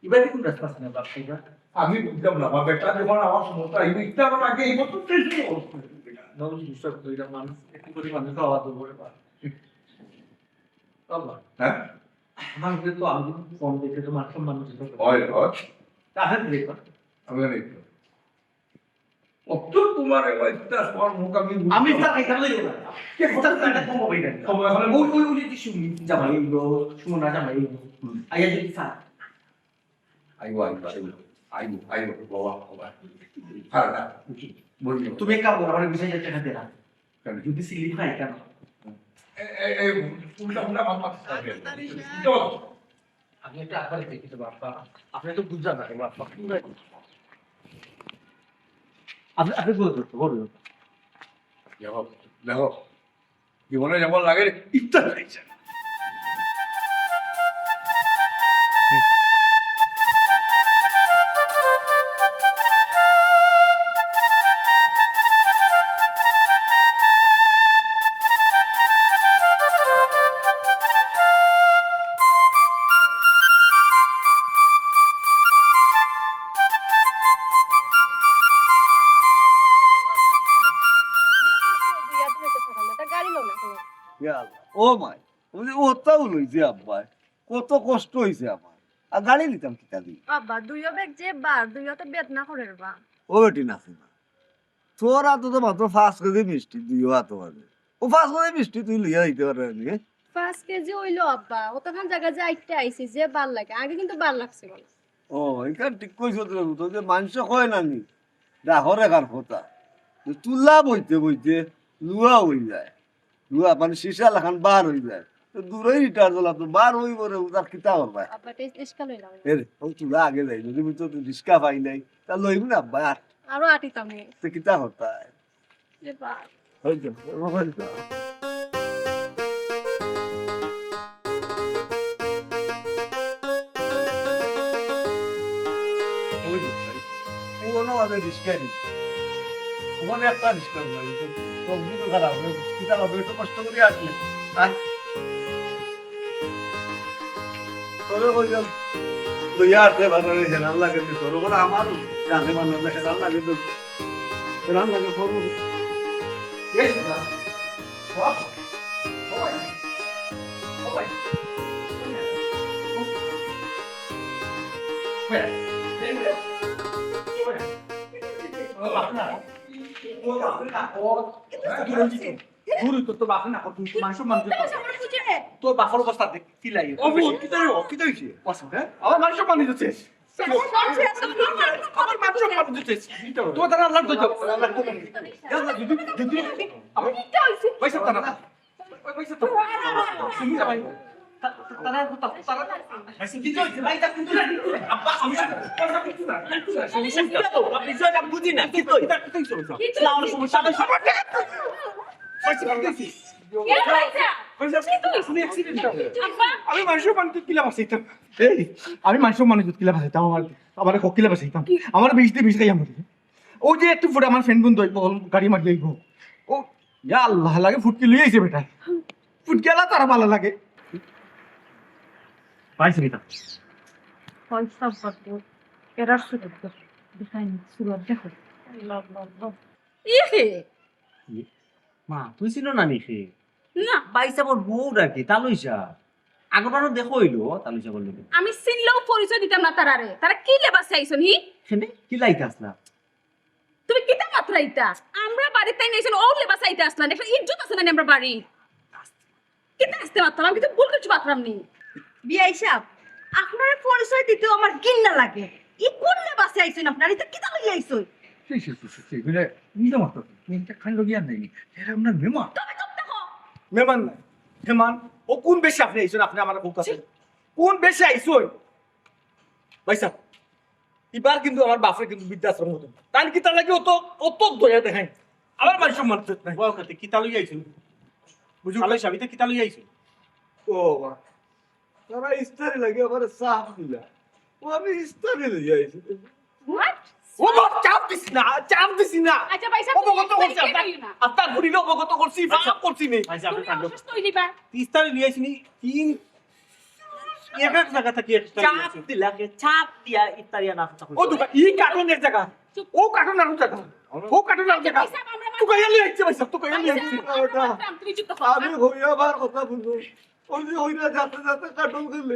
[SPEAKER 1] এবারে কোন রাস্তা আছে না বাপটা
[SPEAKER 3] আমি বুঝলাম না আমার বেটা যখন আমার সমস্যা এই মিথ্যা আমার আগে এই বছর শুরু করছো
[SPEAKER 1] নবজি বিশ্বাস করি না মানুষ একটু করে মানুষ খাওয়া তো বলে পারে আল্লাহ
[SPEAKER 3] হ্যাঁ
[SPEAKER 1] আমার উপরে তো আমি ফোন দেখে তো মানুষ মানুষ
[SPEAKER 3] হয় হয়
[SPEAKER 1] তাহলে দেখো
[SPEAKER 3] আমি অনেক অত তোমার একটা সবার মুখ
[SPEAKER 1] আমি স্যার খাইতে পারি না কে কথা না কম হবে না
[SPEAKER 3] সময় হলে
[SPEAKER 1] ওই যে শুনি জামাই শুনো না জামাই আইয়া যদি স্যার
[SPEAKER 3] আইবো বাবা বাবা ভালো না বলি
[SPEAKER 1] তুমি এক কাম করো আমার বিষয় যাচ্ছে খাতে না যদি সিলি খাই কেন
[SPEAKER 3] উল্টা উল্টা মামা
[SPEAKER 1] আমি একটা আবার দেখি তো বাবা আপনি তো বুঝা না বাবা আপনি বলুন
[SPEAKER 3] দেখো দেখো জীবনে যেমন লাগে ইফতার খাইছে
[SPEAKER 8] ও মাই ওটাও লইছে আব্বাই কত কষ্ট হয়েছে আমার আর গাড়ি নিতাম কিতা দি
[SPEAKER 4] বাবা দুইও বেগ যে বার দুইও তো বেদনা করে বা
[SPEAKER 8] ও বেটি নাচে না তোর হাতে তো মাত্র 5 কেজি মিষ্টি দুইও হাতে পারে ও 5 কেজি মিষ্টি তুই লিয়া দিতে পারবি
[SPEAKER 10] 5 কেজি হইলো আব্বা ওতখান জায়গা যাইতে আইছি যে ভাল লাগে আগে কিন্তু ভাল লাগছিল না
[SPEAKER 8] ও এখান ঠিক কইছো তো যে মানুষ কয় না নি ডাহরে কার কথা তুলা বইতে বইতে লুয়া হয়ে যায় লুয়া মানে সীসা লাখান বার হয়ে যায় তো দূরেই রিটার জ্বলা তো বার হই বলে তার কিতা করবা
[SPEAKER 10] আব্বা টেস্ট ইসকাল হইলাম
[SPEAKER 8] এরে ও তুলা আগে যাই যদি তো রিস্কা পাই নাই তা লইব না বার
[SPEAKER 10] আরো আটিতাম নি
[SPEAKER 8] তো কিতা করতা
[SPEAKER 10] যে বা
[SPEAKER 8] হইছে হইছে পুরোনো আমাদের রিস্কা নেই ওখানে একটা রিস্কা নাই সবজি তো খারাপ কিতা হবে একটু কষ্ট করে আসলে তোরে কইলাম লইয়া আসতে বাজারে হেরান লাগে তোর ওখানে আমার রাঁধে বান্না হেরান লাগে তো হেরান লাগে সরু
[SPEAKER 1] তোর বাপরে না মানুষ মানুষ তোর বাপর অবস্থা দেখ কি লাগে আমার মানুষ মানুষ হচ্ছে আমার মানুষ মানুষ হচ্ছে তোর দ্বারা আল্লাহ তো পয়সা তারা পয়সা তো তুমি যাবাই তারা তারা কিছু হচ্ছে ভাই তা কিন্তু না আব্বা আমি সমস্যা বুঝি না কি তো না সমস্যা আমি মানুষের মানুষ কিলা বাঁচাইতাম আমি মানুষের মানুষ কিলা বাঁচাইতাম আমার কিলা বাঁচাইতাম আমার বিষ দিয়ে বিষ খাই আমার ও যে একটু ফুটে আমার ফ্রেন্ড বন্ধু গাড়ি মারি যাইব ও ইয়া আল্লাহ লাগে ফুটকে লুই আইছে বেটা ফুট গেলা তারা ভালো লাগে পাইছে বেটা
[SPEAKER 4] পয়সা পাতো এরা সুরত দেখাই সুরত দেখো
[SPEAKER 2] ইহে
[SPEAKER 7] মা তুই ছিল না নিখে
[SPEAKER 2] না
[SPEAKER 7] বাইসা বল বউ রাখি তালুইসা আগবারও দেখো হইলো তালুইসা বললো
[SPEAKER 6] আমি চিনলেও পরিচয় দিতাম না তারারে তারা কি লেবাস চাইছেন হি
[SPEAKER 7] সেনে কি লাইতে আসলা
[SPEAKER 6] তুমি কিতা মাত্রা ইতা আমরা বাড়িতে নিয়েছেন ও লেবাস চাইতে আসলাম একটা ইজ্জত আছে না আমরা বাড়ি কিতা আসতে মাত্রা আমি কিন্তু ভুল কিছু মাত্রাম নি
[SPEAKER 2] বিআই সাহেব আপনার পরিচয় দিতেও আমার ঘৃণা লাগে ই কোন লেবাসে আইছেন আপনার এটা কিতা লইয়া আইছেন
[SPEAKER 1] সেগুলো নিতে মাত্র মেয়েটা খান লগিয়া নেই এরা আপনার মেমা
[SPEAKER 6] তুমি চুপ থাকো
[SPEAKER 1] মেমান নাই হেমান ও কোন বেশি আপনি আইসুন আপনি আমার বউ কাছে কোন বেশি আইসুন ভাই সাহেব এবার কিন্তু আমার বাপরে কিন্তু বৃদ্ধাশ্রম হতো তাই কি তার লাগে অত দয়া দেখাই আমার মানুষ সম্মান নাই
[SPEAKER 5] বউ কাতে কি তালুই আইছো বুঝু ভালো সাবিতে কি তালুই আইছো
[SPEAKER 8] ও তারা ইস্তারি লাগে আমার সাফ দিলা ও আমি ইস্তারি লইয়া আইছি
[SPEAKER 6] হোয়াট
[SPEAKER 1] ও বাপ চাপ
[SPEAKER 8] না চাপ দিছি না
[SPEAKER 6] আচ্ছা ভাই সাহেব
[SPEAKER 8] অবগত করছি আপনার ঘুরিলে অবগত করছি ফাপ করছি নে
[SPEAKER 5] ভাই সাহেব
[SPEAKER 6] তুমি
[SPEAKER 5] কাণ্ড
[SPEAKER 6] অসুস্থ হয়ে দিবা
[SPEAKER 5] ইফতারি নিয়ে আসিনি তিন এক এক জায়গা থেকে ইফতারি নিয়ে
[SPEAKER 7] চাপ
[SPEAKER 5] আসি।
[SPEAKER 7] দিলাকে চাপ দিয়া ইফতারি আনা
[SPEAKER 8] ও দোকান ই কার্টুনের জায়গা ও কার্টুন আর জায়গা ও কার্টুন আর জায়গা
[SPEAKER 6] ভাই সাহেব আমরা
[SPEAKER 8] তুই কইয়া লিয়ে আইছে ভাই তুই কইয়া লিয়ে আইছে ওটা
[SPEAKER 6] তুমি চুপ থাকো
[SPEAKER 8] আমি হইয়া আবার কথা বলবো ওই যে হইরা যাতে যাতে কার্টুন করলে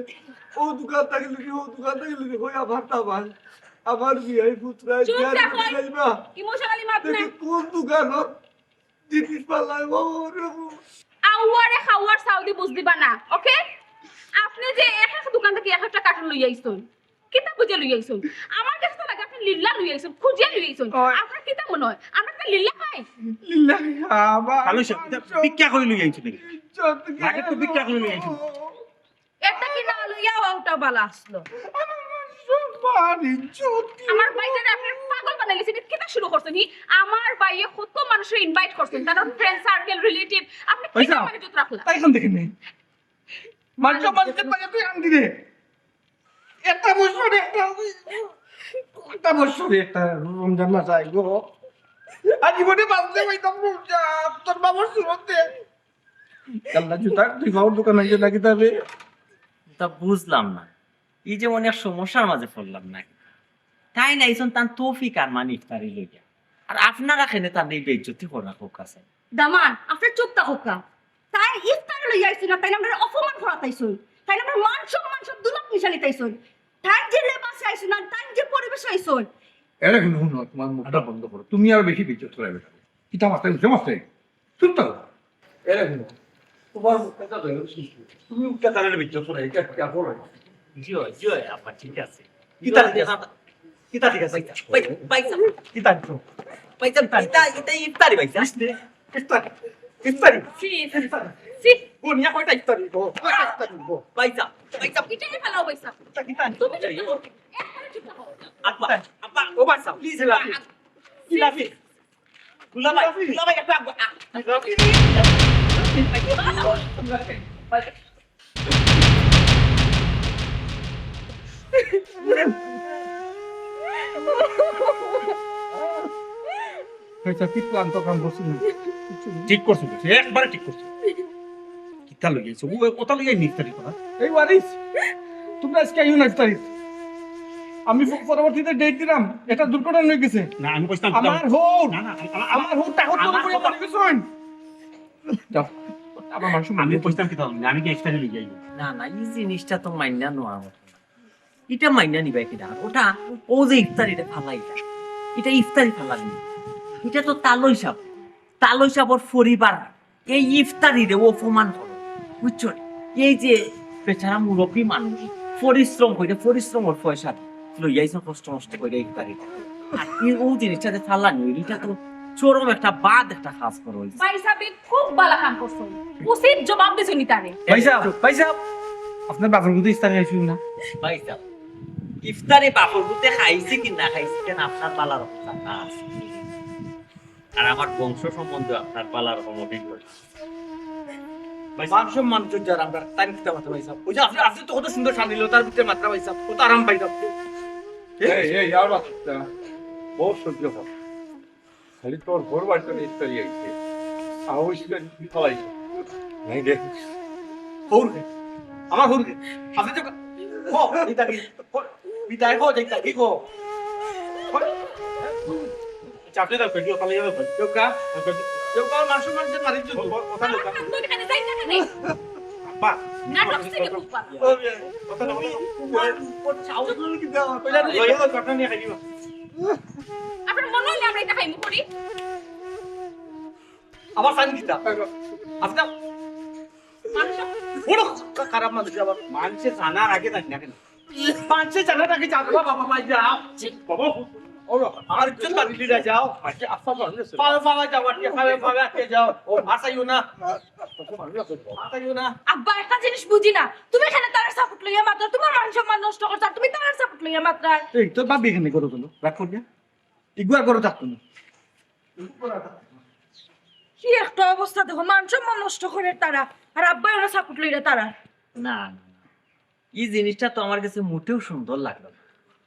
[SPEAKER 8] ও দোকান থাকলে কি ও দোকান থাকলে কি হইয়া ভাড়টা ভাই আমার বিয়াই পুত্রা
[SPEAKER 6] চুপ
[SPEAKER 8] বিয়া
[SPEAKER 6] থাকো।
[SPEAKER 8] যাইবা
[SPEAKER 6] ইমোশনালি মাত না
[SPEAKER 8] দেখি কোন দোকান জিনিস পাল্লাই ওরে
[SPEAKER 6] আউয়ারে খাওয়ার সাউদি বুঝ দিবা না ওকে আপনি যে এক এক দোকান থেকে এক একটা কার্টুন লই আইছুন কিতা বুঝে লই আইছুন আমার কাছে তো লাগে আপনি লিল্লা লই আইছুন খুঁজে লই আইছুন আপনার কিতা মনে হয় আমরা তো লিল্লা খাই
[SPEAKER 8] লিল্লাহি আমার
[SPEAKER 5] কালো সাহেব ভিক্ষা করে লই আইছি নাকি আগে তো ভিক্ষা করে লই আইছি
[SPEAKER 6] একটা কি না লইয়া ওটা বালা আসলো
[SPEAKER 8] পানি চুটি
[SPEAKER 6] আমার ভাইটারে আপনি পাগল বানাই লিছেন কিতা শুরু করছেন আমার ভাইয়ে কত মানুষের ইনভাইট করছেন তার ফ্রেন্ড সার্কেল রিলেটিভ আপনি কি
[SPEAKER 8] পয়সা?
[SPEAKER 6] মানে জুত রাখলা
[SPEAKER 8] তাই খান দেখেন নেই মানুষের পাশে তুই আন দিলে একটা বছরে একটা বছরে একটা রমজান মাস আই গো আর জীবনে বাঁচতে পাইতাম রমজান তোর বাবার শুরুতে কাল্লা জুতা তুই খাওয়ার দোকান আছে নাকি তবে
[SPEAKER 7] তা বুঝলাম না এই যে অনেক সমস্যার মাঝে পড়লাম না তাই না এইসন তার তৌফিক আর মানে ইফতারি লইয়া আর আপনারা খেনে তার এই বেজ্জতি করা হোক আছে
[SPEAKER 2] দামান আপনার চুপ থাকুক না। তাই ইফতার লইয়া আইছি না তাই আমরা অপমান করাতাইছুন তাই আমরা মান সম্মান সব দুলাপ মিশালি তাইছুন তাই যে লেবাসে আইছুন আর তাই যে পরিবেশ আইছুন
[SPEAKER 8] এরা কিন্তু শুনো তোমার মুখটা বন্ধ করো তুমি আর বেশি বিচ্যুত করাবে কিতা মাথায় উঠে মাথায় শুনতে এরা কিন্তু তোমার মুখটা ধরে তুমি উঠটা তারের বিচ্যুত করে এটা क्या बोल रहे
[SPEAKER 7] জয় জয় আপা ঠিক আছে
[SPEAKER 8] কিতা কিতা ঠিক আছে
[SPEAKER 7] পাইছা
[SPEAKER 8] কিতা
[SPEAKER 7] পাইছা এটা এটা ইফতারি পাইছা
[SPEAKER 8] ইফতারি ইফতারি
[SPEAKER 6] সি সি
[SPEAKER 8] কোনিয়া কয়টা ইফতারি গো কয়টা ইফতারি গো
[SPEAKER 7] পাইছা পাইছা
[SPEAKER 6] কিটা ফেলাও পয়সা
[SPEAKER 8] কিতা
[SPEAKER 6] তুমি চুপ থাকো একবারে চুপ থাকো
[SPEAKER 7] আপা আপা
[SPEAKER 8] ও বাসা প্লিজ লাফি লাফি
[SPEAKER 7] গুলাবাই একটা
[SPEAKER 8] লাফি হয়তো কি প্ল্যান তো কাম করছিস
[SPEAKER 5] ঠিক করছো তো, একবারে ঠিক করছো কিতা লই আইছো ও কথা লই আই ইফতারি করা
[SPEAKER 8] এই ওয়ারিস তোমরা আজকে আইও না ইফতারি আমি পরবর্তীতে ডেট দিলাম এটা দুর্ঘটনা হয়ে গেছে
[SPEAKER 5] না আমি কইতাম
[SPEAKER 8] আমার হোক
[SPEAKER 5] না না
[SPEAKER 8] আমার হোক টাকা তো
[SPEAKER 7] আমার
[SPEAKER 8] করে
[SPEAKER 7] কথা-
[SPEAKER 8] মনে করছেন যাও আমার মানুষ
[SPEAKER 5] আমি কইতাম কি আমি কি ইফতারি লই আইব
[SPEAKER 7] না না এই জিনিসটা তো মাইনা নোয়ার মতো না। এটা মাইনা নিবে কিনা ওটা ও যে ইফতারিটা ফালাইটা এটা ইফতারি ফালানি এটা তো তালই সাপ ওর পরিবার এই ইফতারিরে অপমান করে বুঝছো এই যে বেচারা মুরব্বী মানুষ পরিশ্রম ওর পয়সা লইয়াইছে কষ্ট নষ্ট করে ইফতারিটা আর ও জিনিসটা যে ফালানি এটা তো চরম একটা বাদ একটা কাজ করে হইছে।
[SPEAKER 6] ভাই সাহেব খুব ভালো কাম করছেন উচিত জবাব দিছেন তারে
[SPEAKER 8] পয়সা আপনার বাজার মধ্যে ইস্তারি আইসুন না
[SPEAKER 7] ভাই সাহেব ইফতারে বাপর বুতে খাইছে কি না খাইছে কেন আপনার পালার অবস্থা না আছে আর আমার বংশ সম্বন্ধে আপনার পালার কোনো অভিজ্ঞতা
[SPEAKER 8] মান সম্মান যারা আমরা টাইম দিতে পারতে পারি ওই যে আপনি তো কত সুন্দর সাজিল তার ভিতরে মাত্রা পাইছা কত আরাম পাইছা এই আর বাচ্চা বহুত সহ্য কর খালি তোর ঘর বাড়িতে ইস্তারি আইছে আও ইস্তারি ফলাইছে নাই রে হোর আমার হোর আপনি তো হো এটা কি বিদায় হো যাইতা কি হো চাপতে দাও পেটিও খালি যাবে কেউ কা মানুষ মানুষের মারির জন্য কথা লোকা
[SPEAKER 6] তুই এখানে যাই না কেন
[SPEAKER 8] বা
[SPEAKER 6] নাটক থেকে খুব ভালো
[SPEAKER 8] কথা না বলে ও চাউল কি দাও কইলা লইয়া ঘটনা নিয়ে খাইবা
[SPEAKER 6] আপনার মনে হইলে আমরা এটা খাইমু করি
[SPEAKER 8] আবার সাইন দিতা আপনি
[SPEAKER 6] মানুষ
[SPEAKER 8] বড় খারাপ মানুষ আবার
[SPEAKER 5] মানুষে জানার আগে জানি না কেন
[SPEAKER 8] পাঁচে জানাটাকে জানবা বাবা মাই যাও বাবা ওরা আর ইজ্জত বাড়ি লিরা যাও আচ্ছা আফা মানুষ পাওয়া পাওয়া যাও আটকে খাবে আটকে যাও ও আসাইও না আসাইও না
[SPEAKER 4] আব্বা একটা জিনিস বুঝি না তুমি এখানে তার সাপোর্ট লইয়া মাত্র তোমার মান সম্মান নষ্ট করছ তুমি তার সাপোর্ট লইয়া মাত্র
[SPEAKER 8] এই তো বাবি এখানে করো তো রাখ করিয়া ইগুয়া করো থাকতো না
[SPEAKER 4] কি একটা অবস্থা দেখো মান সম্মান নষ্ট করে তারা আর আব্বা ওরা সাপোর্ট লইয়া তারা
[SPEAKER 7] না এই জিনিসটা তো আমার কাছে মোটেও সুন্দর লাগলো না।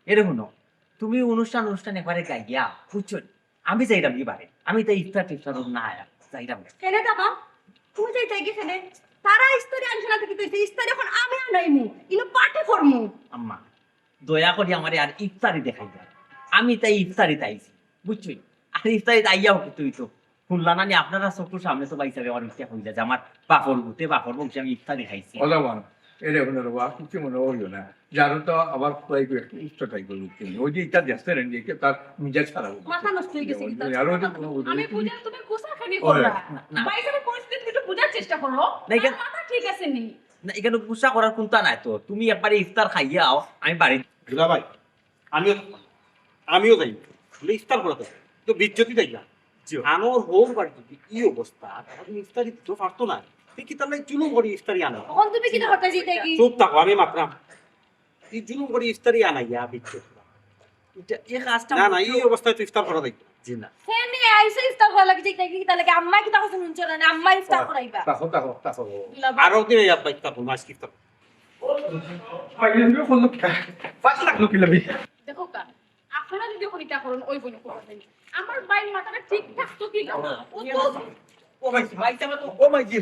[SPEAKER 7] এরকম না তুমি অনুষ্ঠান একবারে গাইয়া বুঝছো আমি যাইলাম এবারে আমি তো ইফতার টিফতার না যাইলাম না।
[SPEAKER 2] কেনে যাবা তুমি যাইতে গেছে রে তারা ইস্তারি আনছে না থেকে তুই ইস্তারি এখন আমি আনাইমু ইনো পার্টি করমু।
[SPEAKER 7] আম্মা দয়া করে আমার আর ইফতারি দেখাই যায় আমি তাই ইফতারি তাইছি বুঝছো আর ইফতারি তাইয়া হোক তুই তো শুনলা না নি আপনারা চোখের সামনে তো বাইসাবে অনেকটা হয়ে যায় যে আমার বাপর বংশে আমি ইফতারি খাইছি।
[SPEAKER 8] অলামান এটা মনে রবা কিছু মনে হইল না যারো তো আবার কয়েক একটু উচ্চতাই করল ওই যে ইটা দেখতে রেন যে তার নিজের ছাড়া
[SPEAKER 2] মাথা নষ্ট হয়ে গেছে কি
[SPEAKER 8] আরো যে কোনো
[SPEAKER 6] আমি বুঝা তুমি কুসাখানি
[SPEAKER 8] ওরে,
[SPEAKER 6] করলা
[SPEAKER 7] না, না।
[SPEAKER 6] বাইসাবের পরিস্থিতি একটু বুঝার চেষ্টা করো
[SPEAKER 7] না, এখানে-
[SPEAKER 6] আমার মাথা ঠিক আছে নি
[SPEAKER 7] না এখানে গুসা করার কোনটা নাই তো তুমি একবারে ইফতার খাইয়াও আমি বাড়ি
[SPEAKER 5] দুলা ভাই আমিও যাই বলে ইফতার করাতে তো বিচ্যুতি তাই না আনোর হোক বাড়ি যদি এই অবস্থা তখন ইফতারি তো পারতো না তুই কি তাহলে জুলুম করে ইফতারি আনো
[SPEAKER 4] তখন তুমি কি হতে যেতে কি
[SPEAKER 5] চুপ থাকো আমি মাত্রাম এই জুলুম করে ইফতারি আনাইয়া বিচ্যুতি
[SPEAKER 7] এটা এই কাজটা
[SPEAKER 5] না না এই অবস্থায় তো ইফতার করা যাই
[SPEAKER 7] জি না
[SPEAKER 4] ফেনে আইসে ইফতার করা লাগে যেতে কি তাহলে আম্মা কি তাহলে শুনছো না আম্মা ইফতার করাইবা
[SPEAKER 8] তাকো
[SPEAKER 5] আরো দিন এই আব্বা ইফতার করবো আজকে ইফতার
[SPEAKER 8] পাঁচ লাখ লোক কিলাবি
[SPEAKER 6] দেখো কা আপনারা যদি এখন এটা করেন ওই বই করতে পারেন আমার বাইর মাথাটা ঠিক থাকতো কি না ও তো
[SPEAKER 8] ও মাই ও মাই জি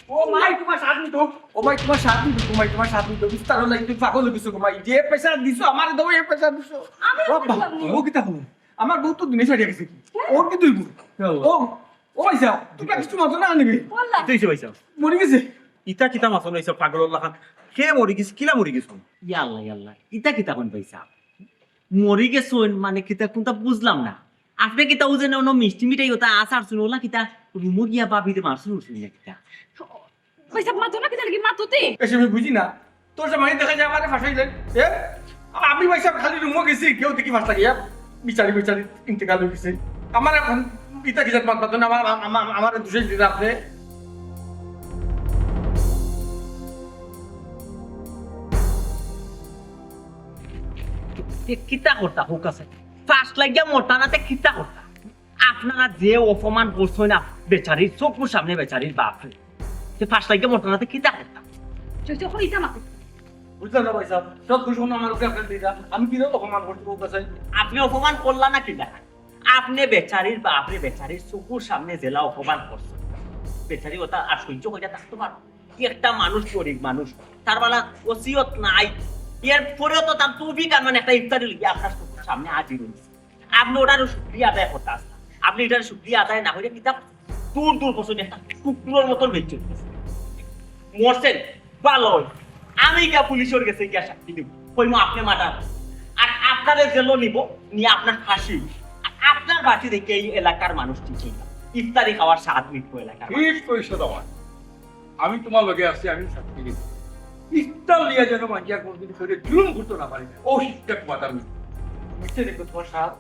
[SPEAKER 8] ও মাই তোমার সাথ নিতো ও মাই তোমার সাথ নিতো তোমার সাথ নিতো বিস্তার হলো একটু পাগল হইছো গো মাই যে পয়সা দিছো আমার দাও এই পয়সা দিছো ও কিতা হলো আমার বউ তো দিনে ছাড়িয়ে গেছে কি ওর কি তুই ও ও পয়সা তুমি কিছু মত না নিবি
[SPEAKER 5] তুই সে পয়সা
[SPEAKER 8] মরে গেছে
[SPEAKER 5] ইটা কিতা মাছ হইছে পাগল লাখান কে মরি গেছে কিলা মরি গেছে
[SPEAKER 7] ইয়াল্লা ইটা কিতা কোন পয়সা মরি গেছুন মানে কিতা কোনটা বুঝলাম না আপনি কিতা উজেন অন্য মিষ্টি মিঠাই ওটা আচার শুনো না কিতা রুমো গিয়া বাবিতে মারছুন শুনি কিতা
[SPEAKER 6] পয়সা মাতো না কি লাগি মাতোতে
[SPEAKER 8] এসে আমি বুঝি না তোর যে মাই দেখা যায় আমারে ফাঁসাইলেন এ আমি পয়সা খালি রুমো গেছি কেউ দেখি ফাঁসা গিয়া বিচারি ইন্তেকাল হয়ে গেছে আমার এখন পিতা কি জাত মাত পাতেন আমার দুষে দিতে আপনি
[SPEAKER 7] কিতা করতা হোক আছে ফার্স্ট লাগিয়া মোটা নাতে কিতা করতা আপনারা যে অপমান করছেন না বেচারির চোখের সামনে বেচারির বাপ সে ফার্স্ট লাগিয়া মোটা নাতে কিতা করতা
[SPEAKER 6] যখন এটা মাতো
[SPEAKER 8] বুঝলেন না পয়সা সব দুশ্মন আমার উপরে আপনার দিদা আমি কি অপমান করতে বলতেছেন
[SPEAKER 7] আপনি অপমান করলা না কিনা আপনি বেচারির বাপরে বেচারির চোখের সামনে জেলা অপমান করছেন বেচারি ওটা আর সহ্য করে থাকতে পারো একটা মানুষ গরিব মানুষ তার বেলা ওসিয়ত নাই এর পরেও তো তার তুমি কারণ একটা ইফতারি লিখে আপনার চোখের সামনে হাজির হয়েছে আপনি ওটার শুক্রিয়া আদায় করতে আসেন আপনি এটার শুক্রিয়া আদায় না হলে কিতাব দূর পছন্দ একটা কুকুরের মতন বেঁচে মরছেন ভালো আমি গিয়া পুলিশের গেছে গিয়া সাক্ষী দিব কইমো আপনি মার্ডার আর আপনাদের জেলও নিব নিয়ে আপনার ফাঁসি আপনার বাড়ি দেখে এই এলাকার মানুষ ঠিক ইফতারি খাওয়ার স্বাদ মিটবো এলাকার
[SPEAKER 8] ঠিক পয়সা দেওয়া আমি তোমার লগে আসছি আমি সাক্ষী দিই ইস্তাল লিয়া যেন মাঝিয়া কোনদিন শরীরে জুলুম করতে না পারি ও শিক্ষক মাতা মিশে দেখো তোমার সাথ